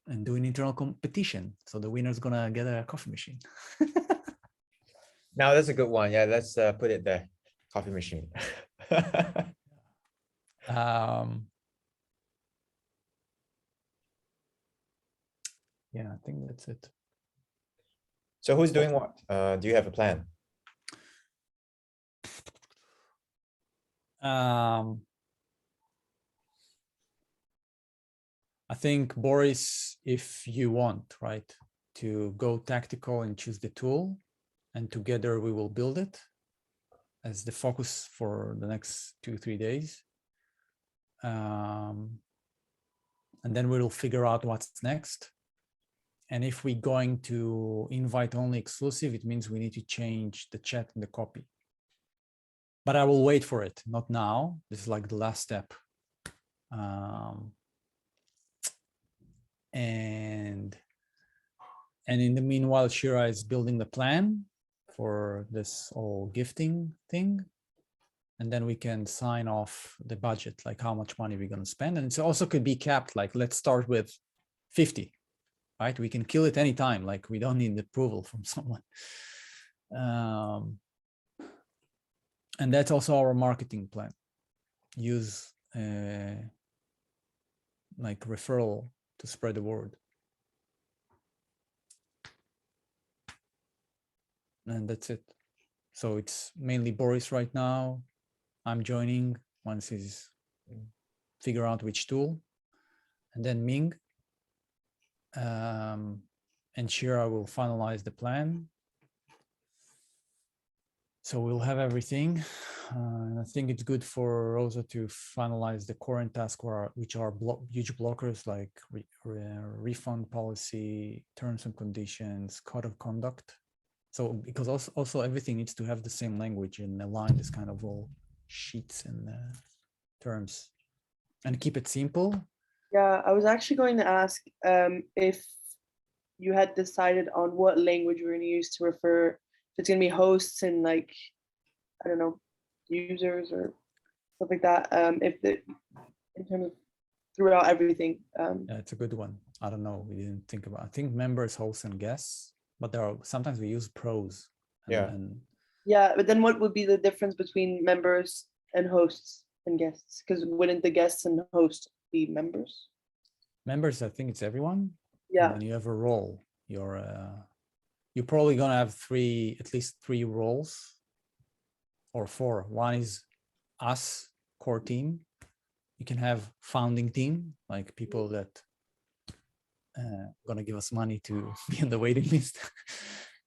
And do an internal competition. So the winner's gonna get a coffee machine. Now that's a good one. Yeah, let's put it there. Coffee machine. Yeah, I think that's it. So who's doing what? Do you have a plan? I think Boris, if you want, right, to go tactical and choose the tool, and together we will build it as the focus for the next 2-3 days. And then we'll figure out what's next. And if we're going to invite only exclusive, it means we need to change the chat and the copy. But I will wait for it, not now. This is like the last step. And in the meanwhile, Shira is building the plan for this whole gifting thing. And then we can sign off the budget, like how much money we're going to spend. And it also could be capped, like let's start with 50, right? We can kill it anytime, like we don't need approval from someone. And that's also our marketing plan. Use like referral to spread the word. and that's it. So it's mainly Boris right now. I'm joining once he's figure out which tool, and then Ming and Shira will finalize the plan. So we'll have everything. And I think it's good for Rosa to finalize the current tasks, which are huge blockers like refund policy, terms and conditions, code of conduct. So because also everything needs to have the same language and align this kind of all sheets and terms, and keep it simple. Yeah, I was actually going to ask if you had decided on what language we're going to use to refer, if it's going to be hosts and like, I don't know, users or stuff like that. In terms of throughout everything. Yeah, it's a good one. I don't know. We didn't think about. I think members, hosts, and guests, but there are sometimes we use pros. And Yeah, but then what would be the difference between members and hosts and guests? Because wouldn't the guests and hosts be members? members, I think it's everyone. Yeah. And you have a role. You're probably gonna have at least three roles, or four. One is us, core team. You can have founding team, like people that gonna give us money to be on the waiting list.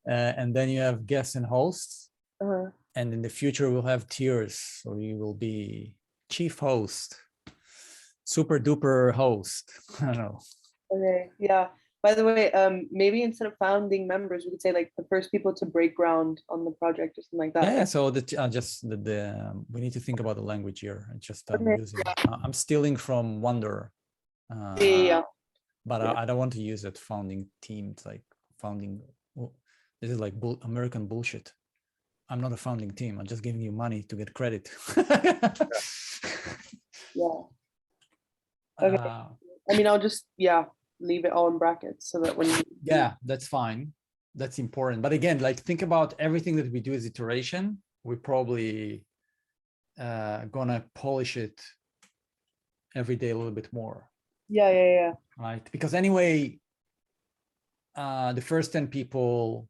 And then you have guests and hosts. Uh-huh. And in the future, we'll have tiers. So you will be chief host, super duper host. I don't know. Okay. Yeah. By the way, maybe instead of founding members, we could say like the first people to break ground on the project or something like that. Yeah. So we need to think about the language here. It's just I'm stealing from Wonder. Yeah. But I don't want to use that founding team. It's like founding. This is like American bullshit. I'm not a founding team. I'm just giving you money to get credit. Yeah. Okay. I mean, I'll just leave it all in brackets so that when that's fine. That's important. But again, like think about everything that we do is iteration. We're probably gonna polish it every day a little bit more. Yeah. Right? Because anyway, the first 10 people,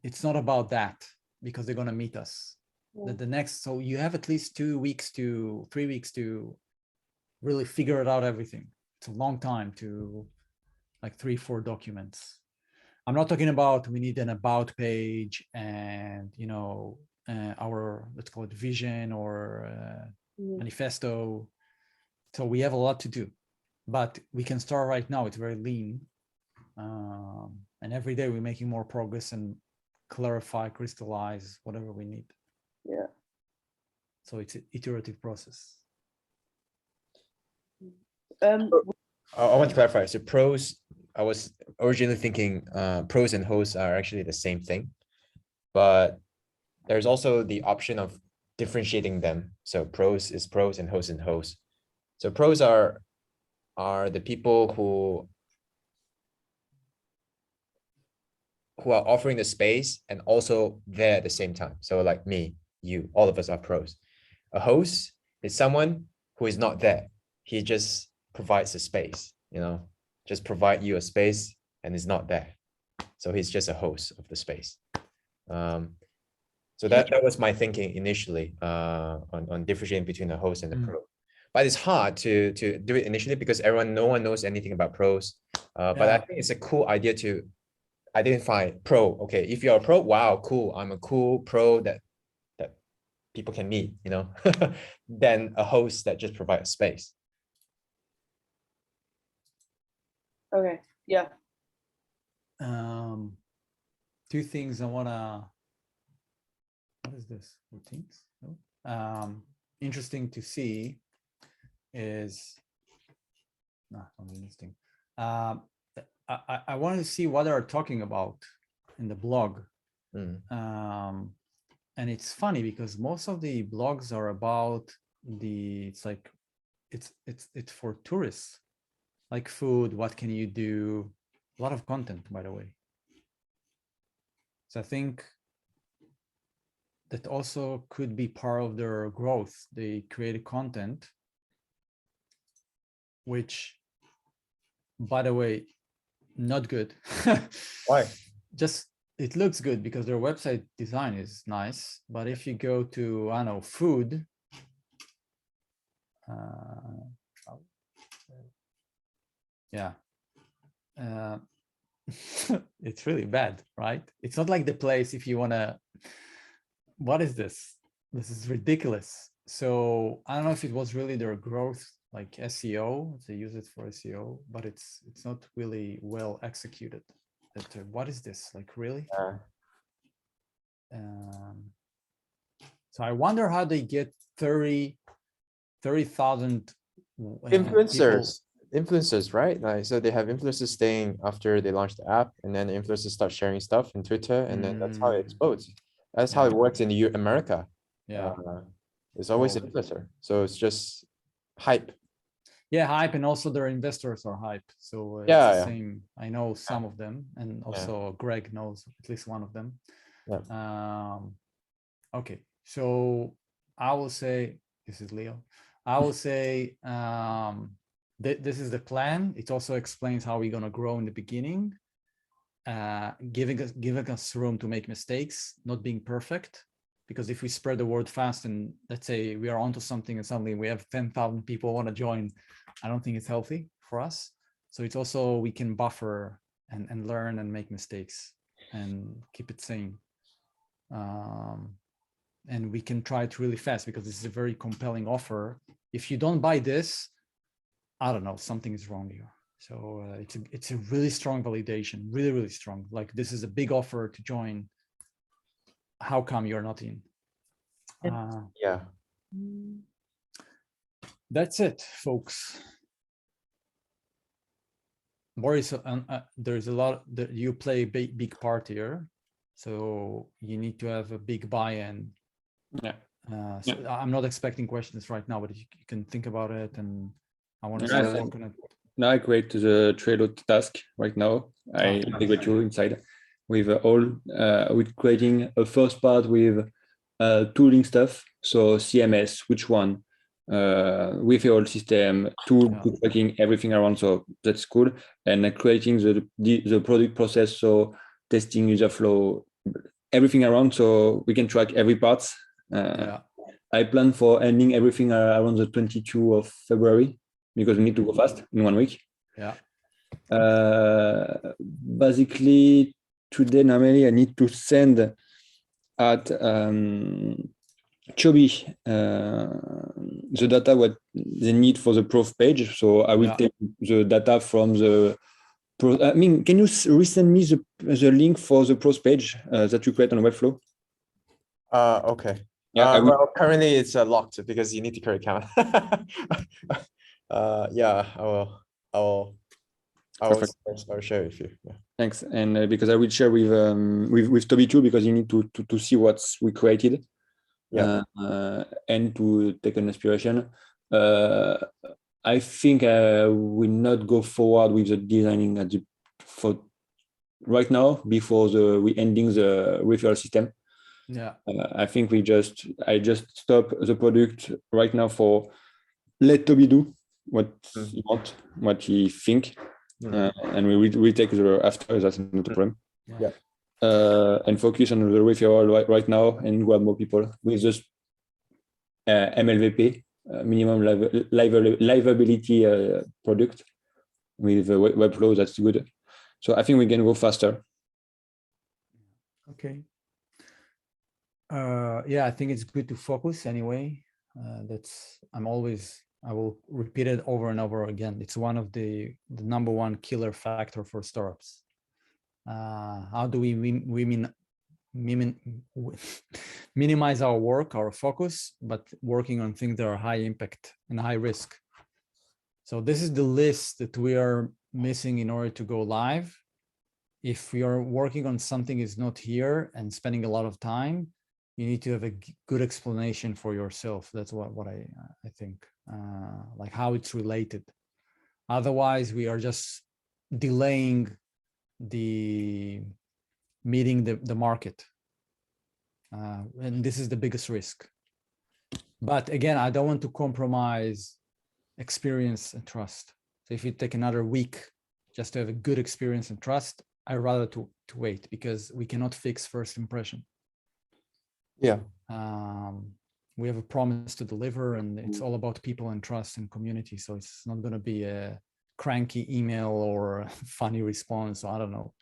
it's not about that because they're gonna meet us. Yeah. The next, so you have at least 3 weeks to really figure it out everything. It's a long time to like 3-4 documents. I'm not talking about we need an about page and our, let's call it vision or manifesto. So we have a lot to do, but we can start right now. It's very lean. And every day we're making more progress and clarify, crystallize whatever we need. Yeah. So it's an iterative process. I want to clarify. So pros, I was originally thinking pros and hosts are actually the same thing, but there's also the option of differentiating them. So pros is pros and hosts and hosts. So pros are the people who are offering the space and also there at the same time. So like me, you, all of us are pros. A host is someone who is not there. He just provides a space, just provide you a space and is not there. So he's just a host of the space. So that was my thinking initially on differentiating between a host and a pro. But it's hard to do it initially because no one knows anything about pros. But I think it's a cool idea to identify pro. Okay, if you're a pro, wow, cool. I'm a cool pro that people can meet, than a host that just provides space. Okay. Yeah. 2 things I wanna. What is this? Routines? No? Interesting to see is not interesting. I wanted to see what they're talking about in the blog. And it's funny because most of the blogs are about it's for tourists, like food, what can you do? A lot of content, by the way. So I think that also could be part of their growth. They create content, which, by the way, not good. Why? Just it looks good because their website design is nice. But if you go to, I don't know, food, yeah, it's really bad, right? It's not like the place if you want to, what is this? This is ridiculous. So I don't know if it was really their growth, like SEO, if they use it for SEO, but it's not really well executed. That what is this? Like really? So I wonder how they get 30,000 Influencers, right? Like, so they have influencers staying after they launch the app, and then the influencers start sharing stuff in Twitter, and then that's how it explodes. That's how Yeah. it works in America. Yeah. It's always Probably. influencer, so it's just hype. Yeah, hype, and also their investors are hype. So it's Yeah, the yeah. same. I know some of them, and also Greg knows at least one of them. Yeah. Okay, so I will say, this is Leo. I will say this is the plan. It also explains how we're gonna grow in the beginning, giving us room to make mistakes, not being perfect. Because if we spread the word fast and let's say we are onto something and suddenly we have 10,000 people want to join, I don't think it's healthy for us. So it's also, we can buffer and learn and make mistakes and keep it sane. And we can try it really fast because this is a very compelling offer. If you don't buy this, I don't know, something is wrong here. So it's a really strong validation, really, really strong. Like this is a big offer to join. How come you're not in? Yeah. That's it, folks. Boris, there's a lot that you play a big part here. So you need to have a big buy-in. Yeah. So I'm not expecting questions right now, but you can think about it, and I want to Yeah, start working on it. Now I create the Trello task right now. I integrate you inside with with creating a first part with tooling stuff. So CMS, which one? Referral system, tool tracking everything around. So that's cool. And creating the product process. So testing, user flow, everything around. So we can track every part. I plan for ending everything around the 22 of February because we need to go fast in 1 week. Yeah. Basically, today normally I need to send at Chobi the data what they need for the prof page. So I will take the data from the pro. I mean, can you resend me the link for the pros page that you create on Webflow? Okay. Yeah. Well, currently it's locked because you need to create account. Yeah, I'll share with you. Yeah. Thanks. And because I will share with Toby too, because you need to see what we created. Yeah. And to take an inspiration. I think I will not go forward with the designing for right now before we ending the referral system. Yeah. I think I just stop the product right now for let Toby do what he want, what he think, and we take the after. That's not a problem. Yeah. And focus on the referral right now and grab more people with just MLVP, minimum livability product with Webflow. That's good. So I think we can go faster. Okay. Yeah, I think it's good to focus anyway. I will repeat it over and over again. It's one of the number one killer factor for startups. How do we minimize our work, our focus, but working on things that are high impact and high risk? So this is the list that we are missing in order to go live. If we are working on something is not here and spending a lot of time, you need to have a good explanation for yourself. That's what I think, like how it's related. Otherwise, we are just delaying meeting the market. And this is the biggest risk. But again, I don't want to compromise experience and trust. So if you take another week just to have a good experience and trust, I rather to wait because we cannot fix first impression. Yeah. We have a promise to deliver, and it's all about people and trust and community. So it's not going to be a cranky email or a funny response. I don't know.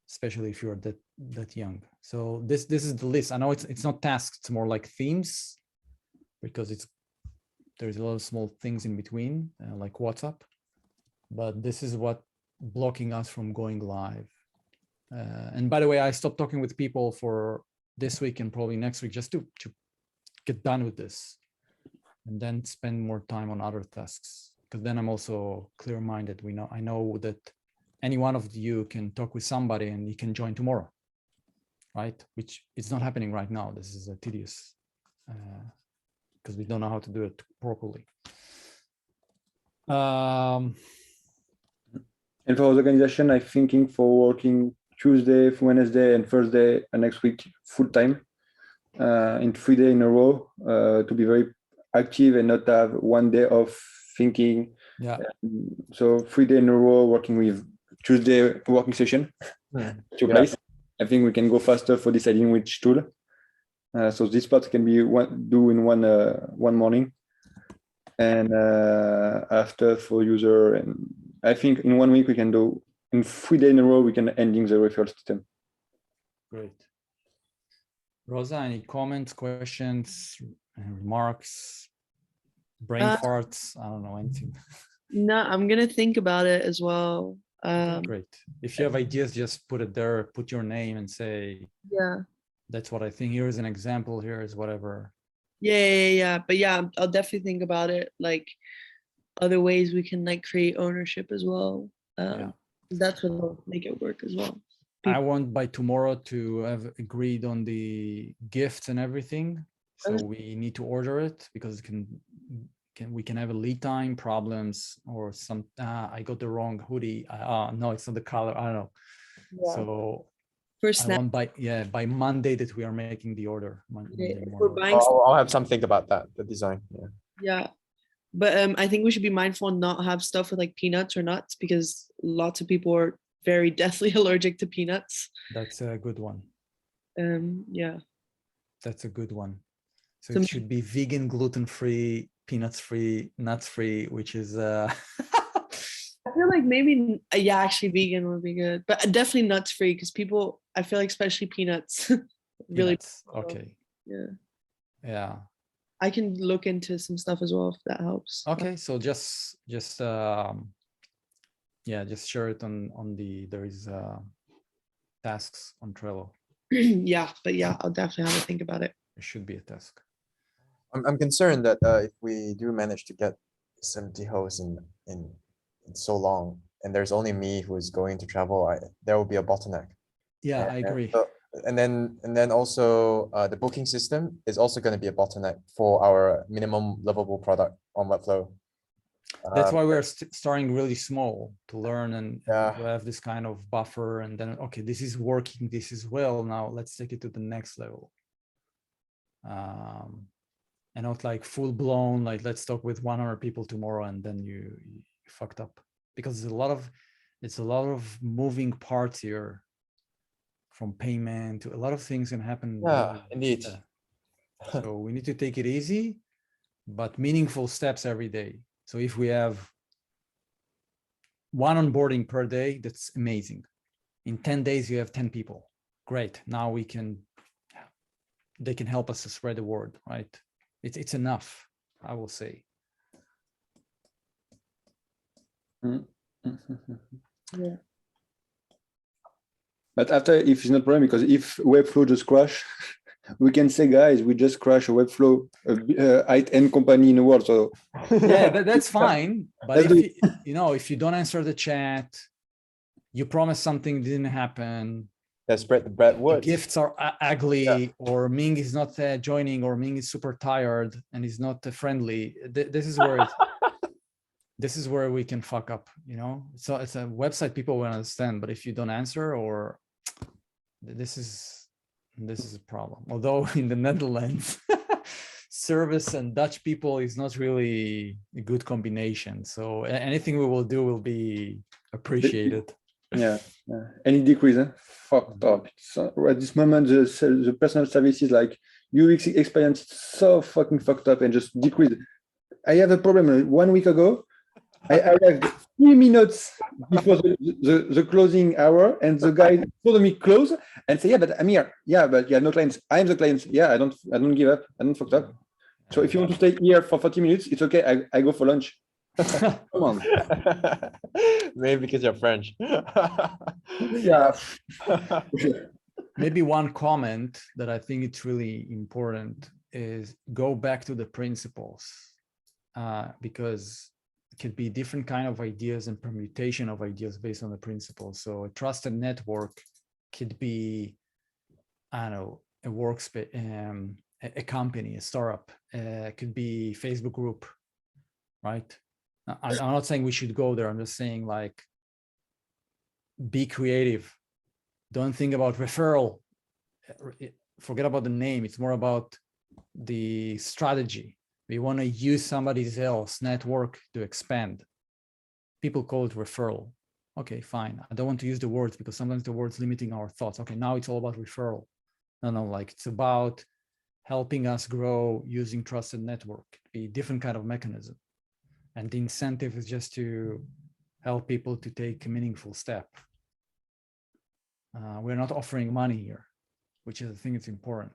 Especially if you're that young. So this is the list. I know it's not tasks, it's more like themes, because there's a lot of small things in between, like WhatsApp. But this is what blocking us from going live. And by the way, I stopped talking with people for this week and probably next week, just to get done with this, and then spend more time on other tasks. Because then I'm also clear-minded. I know that any one of you can talk with somebody and you can join tomorrow, right? Which it's not happening right now. This is a tedious, because we don't know how to do it properly. And for the organization, I'm thinking for working Tuesday, Wednesday, and Thursday next week full time in 3 days in a row to be very active and not have one day of thinking. Yeah. So 3 days in a row working with Tuesday working session to place. I think we can go faster for deciding which tool. So this part can be do in one morning, and after for user, and I think in 1 week we can do in 3 days in a row we can ending the referral system. Great. Rosa, any comments, questions, remarks, brain farts? I don't know, anything. No, I'm gonna think about it as well. Great. If you have ideas, just put it there, put your name and say, Yeah. that's what I think. Here's an example, here is whatever. Yeah. But yeah, I'll definitely think about it. Like other ways we can like create ownership as well. That's what will make it work as well. I want by tomorrow to have agreed on the gifts and everything. So we need to order it because we can have a lead time problems or some. I got the wrong hoodie. No, it's not the color. I don't know. Yeah. So For I snap, want by Monday that we are making the order. Monday if we're morning. buying, I'll have some think about that, the design. Yeah. yeah. But I think we should be mindful and not have stuff with like peanuts or nuts because lots of people are very deathly allergic to peanuts. That's a good one. Yeah. That's a good one. So So it should be vegan, gluten-free, peanuts-free, nuts-free, which is I feel like maybe actually vegan would be good, but definitely nuts free because people, I feel like especially peanuts, really. peanuts. Okay. Yeah. Yeah. I can look into some stuff as well if that helps. Okay. So just share it on there is tasks on Trello. Yeah, but yeah, I'll definitely have to think about it. It should be a task. I'm concerned that if we do manage to get 70 hosts in so long, and there's only me who is going to travel, there will be a bottleneck. Yeah, I agree. And then also the booking system is also going to be a bottleneck for our minimum livable product on Webflow. That's why we're starting really small to learn and Yeah. to have this kind of buffer, and then okay, this is working, this is well. Now let's take it to the next level. And not like full blown, like let's talk with 100 people tomorrow, and then you fucked up because it's a lot of moving parts here, from payment to a lot of things can happen. Yeah, indeed. So we need to take it easy, but meaningful steps every day. So if we have one onboarding per day, that's amazing. In 10 days, you have 10 people. Great. Now they can help us to spread the word, right? It's enough, I will say. Yeah. But after, if it's not a problem, because if Webflow just crash, we can say, guys, we just crash a Webflow high-end company in the world. So yeah, that's fine. But if you don't answer the chat, you promise something didn't happen. Yeah, spread the bad word. The gifts are ugly, or Ming is not joining, or Ming is super tired and is not friendly. This is where this is where we can fuck up, So it's a website people will understand, but if you don't answer, or this is a problem. Although in the Netherlands, service and Dutch people is not really a good combination. So anything we will do will be appreciated. Yeah. Any decrease, fucked up. So, at this moment, the personal services like UX experience is so fucking fucked up and just decrease. I have a problem. 1 week ago, I arrived 3 minutes before the closing hour, and the guy told me close and say, "Yeah, but I'm here. Yeah, but you have no clients. I'm the client. Yeah, I don't give up. I don't fucked up. So if you want to stay here for 40 minutes, it's okay. I go for lunch. Come on. Maybe because you're French. Yeah. Maybe one comment that I think it's really important is go back to the principles, because it could be different kind of ideas and permutation of ideas based on the principles. So a trusted network could be, I don't know, a workspace, a company, a startup, could be Facebook group, right? I'm not saying we should go there. I'm just saying, like, be creative. Don't think about referral. Forget about the name. It's more about the strategy. We want to use somebody else network to expand. People call it referral. Okay, fine. I don't want to use the words because sometimes the words limiting our thoughts. Okay, now it's all about referral. No, like it's about helping us grow using trusted network, a different kind of mechanism. And the incentive is just to help people to take a meaningful step. We're not offering money here, which is, I think it's important.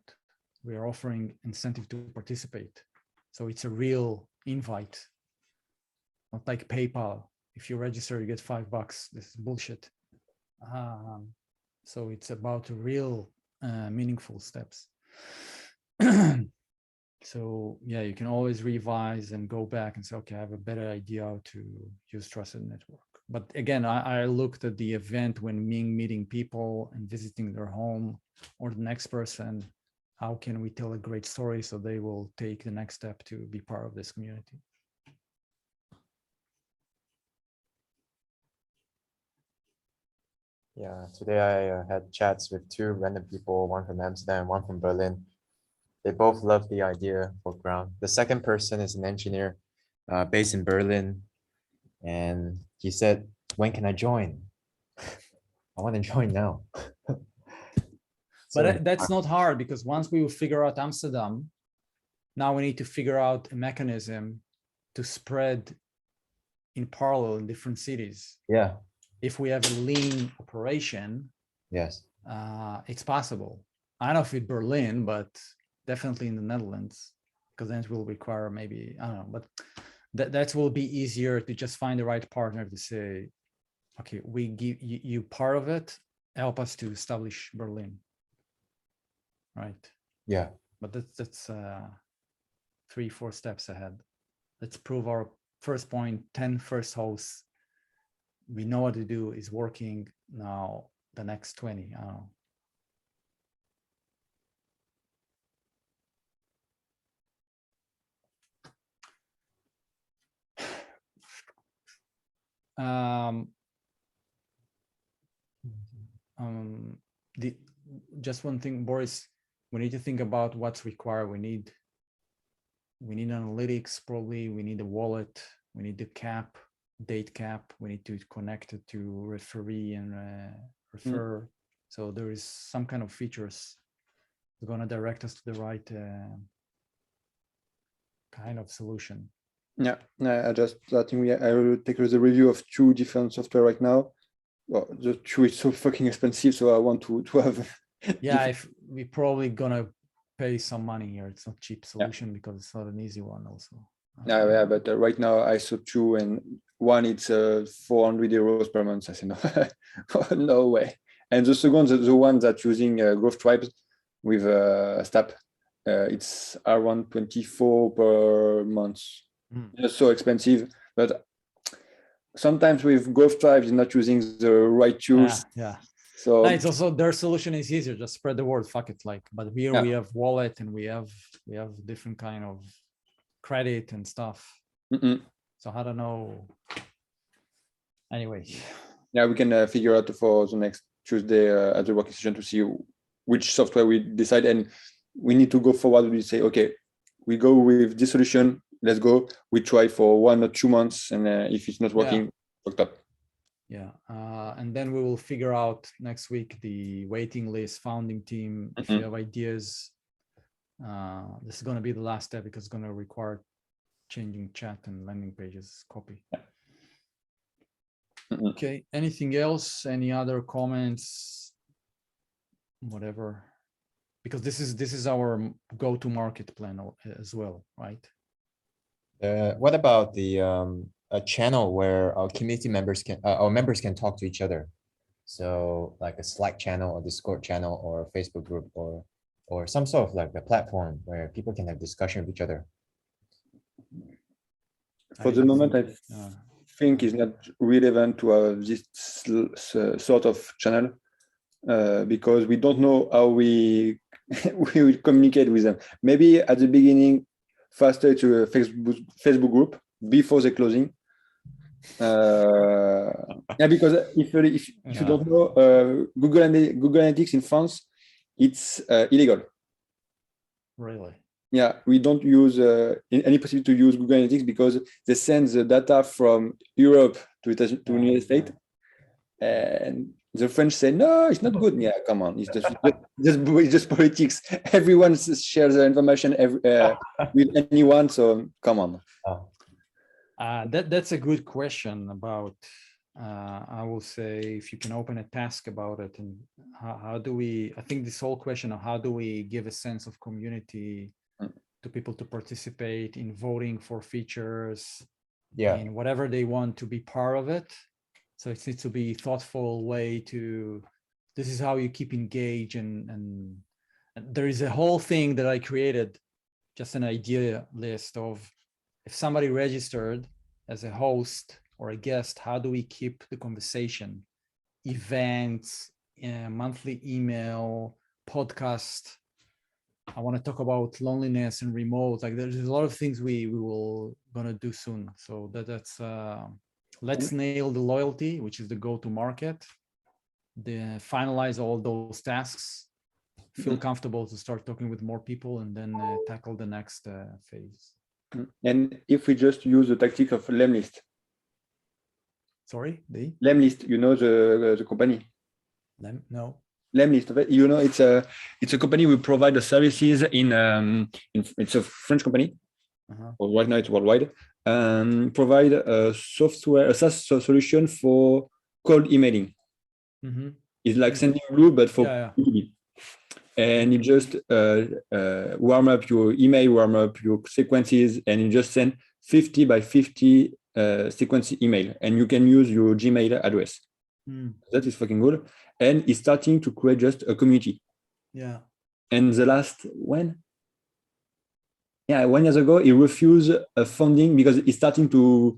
We are offering incentive to participate. So it's a real invite, not like PayPal. If you register, you get $5. This is bullshit. So it's about real meaningful steps. So yeah, you can always revise and go back and say, okay, I have a better idea how to use trusted network. But again, I looked at the event when meeting people and visiting their home or the next person. How can we tell a great story so they will take the next step to be part of this community? Yeah, today I had chats with 2 random people, one from Amsterdam, one from Berlin. They both love the idea for Ground. The second person is an engineer based in Berlin. And he said, when can I join? I want to join now. But that's not hard, because once we will figure out Amsterdam, now we need to figure out a mechanism to spread in parallel in different cities. Yeah. If we have a lean operation, Yes. it's possible. I don't know if it's Berlin, but definitely in the Netherlands, because then it will require maybe, I don't know, but that will be easier to just find the right partner to say, okay, we give you part of it, help us to establish Berlin. Right. Yeah. But that's 3-4 steps ahead. Let's prove our first point, 10 first hosts. We know what to do is working. Now the next 20, I don't know. Just one thing, Boris, we need to think about what's required. We need analytics, probably. We need a wallet. We need the cap, date cap. We need to connect it to referee and refer. So there is some kind of features going to direct us to the right kind of solution. Yeah, I think I will take the review of 2 different software right now. Well, the 2 is so fucking expensive, so I want to have. Yeah, if we probably gonna pay some money here. It's not cheap solution because it's not an easy one also. Yeah, but right now I saw 2, and one it's 400 euros per month. I said no, no way. And the second, the one that's using Growth Tribes with STAP, it's around 24 per month. It's so expensive, but sometimes with Growth Tribes, you're not using the right tools. Yeah. So no, it's also their solution is easier. Just spread the word. Fuck it, like. But here we have wallet and we have different kind of credit and stuff. So I don't know. Anyway. Yeah, we can figure out for the next Tuesday at the working session to see which software we decide, and we need to go forward. We say, okay, we go with this solution. Let's go. We try for 1 or 2 months, and if it's not working, fucked up. Yeah, and then we will figure out next week the waiting list, founding team. If you have ideas, this is going to be the last step because it's going to require changing chat and landing pages copy. Mhm. Okay, anything else? Any other comments? Whatever, because this is our go-to-market plan as well, right? What about the a channel where our community members can our members can talk to each other? So like a Slack channel or Discord channel or a Facebook group or some sort of like a platform where people can have discussion with each other. For the moment, I uh, think it's not relevant to have this sort of channel because we don't know how we we will communicate with them. Maybe at the beginning, faster to a Facebook group before the closing. Yeah, because if you don't know, Google Analytics in France, it's illegal. really? Yeah, we don't use any possibility to use Google Analytics because they send the data from Europe to the United States, and the French say no, it's not good. Yeah, come on, it's just politics. Everyone shares their information with anyone, so come on. That's a good question about. I will say if you can open a task about it, and how do we? I think this whole question of how do we give a sense of community to people to participate in voting for features, in whatever they want to be part of it. So it needs to be thoughtful way to. This is how you keep engaged, and there is a whole thing that I created, just an idea list of if somebody registered as a host or a guest, how do we keep the conversation? Events, monthly email, podcast. I want to talk about loneliness and remote. Like there's a lot of things we will gonna do soon. So that's let's nail the loyalty, which is the go-to market. Finalize all those tasks. Feel comfortable to start talking with more people, and then tackle the next phase. And if we just use the tactic of Lemlist. Sorry, Lemlist, you know the company. No. Lemlist, you know, it's a company we provide the services in it's a French company. Or right now it's worldwide. Provide a SaaS solution for cold emailing. It's like sending blue, but for B2B. And you just warm up your email, warm up your sequences, and you just send 50 by 50 sequence email, and you can use your Gmail address. That is fucking good. And it's starting to create just a community. Yeah. And the last when? Yeah, 1 year ago, he refused funding because he's starting to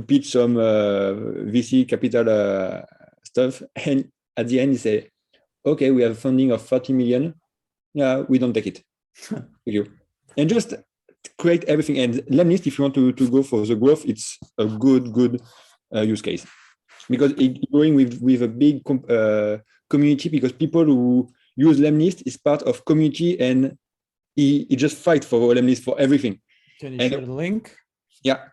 pitch some VC capital stuff. And at the end, he said, okay, we have funding of 30 million. Yeah, we don't take it. Thank you. And just create everything. And Lemlist, if you want to go for the growth, it's a good use case. Because it's going with a big community, because people who use Lemlist is part of community, and he just fight for Lemlist for everything. Can you share the link? Yeah.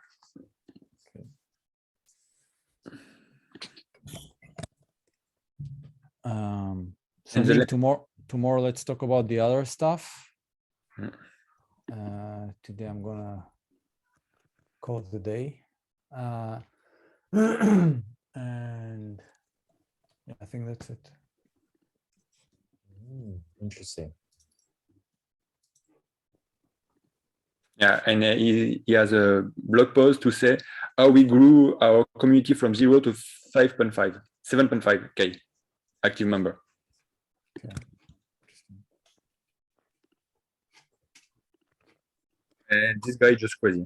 So Nick, tomorrow let's talk about the other stuff. Today I'm gonna call it the day. And yeah, I think that's it. Interesting. Yeah, and he has a blog post to say how we grew our community from 0 to 7.5K active member. Okay. And this guy is just crazy.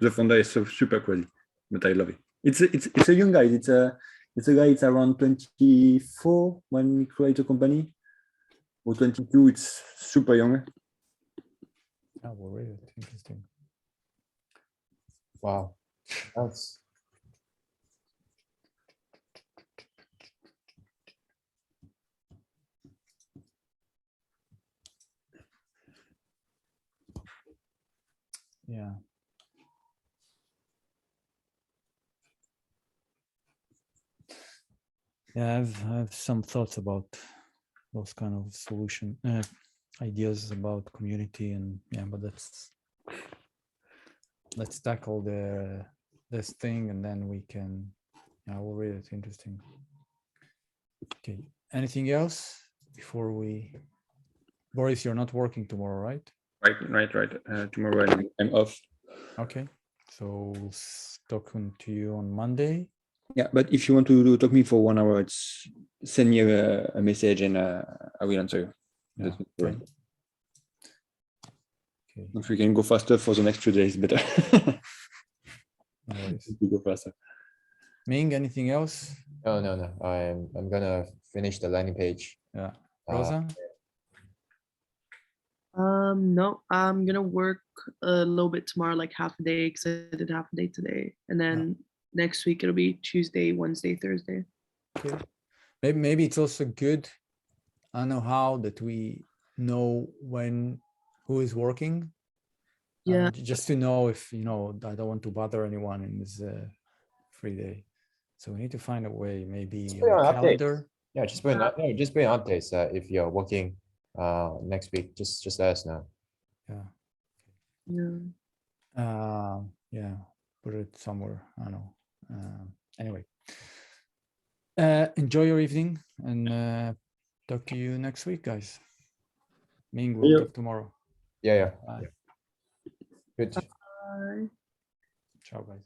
The founder is so super crazy, but I love it. It's a young guy. It's a guy. It's around 24 when he create a company, or 22. It's super young. Oh, well, really interesting. Wow, that's Yeah. Yeah, I have some thoughts about those kind of solution ideas about community and yeah, but let's tackle this thing and then we can, yeah, we'll read it. Interesting. Okay, anything else before we, Boris, you're not working tomorrow, right? Right. Tomorrow I'm off. Okay, so we'll talking to you on Monday. Yeah, but if you want to talk to me for 1 hour, it's send me a message and I will answer you. Yeah, That's no okay. problem. Okay, If we can go faster for the next 2 days, better. no worries. We go faster. Ming, anything else? No, no, no. I'm gonna finish the landing page. Yeah, Uh, Rosa? No, I'm gonna work a little bit tomorrow, like half a day, because I did half a day today, and then next week it'll be Tuesday, Wednesday, Thursday. Okay. Maybe it's also good. I don't know how that we know when who is working. Yeah, Just to know if I don't want to bother anyone in this free day. So we need to find a way, maybe put on on a updates. calendar. Yeah, just put in, no, just put in updates if you're working next week. Just let us know. Yeah. yeah. Yeah. Put it somewhere. I don't know. Anyway. Enjoy your evening and talk to you next week, guys. Ming, we'll you. talk tomorrow. Yeah, yeah. Bye. Good. Bye. Ciao, guys.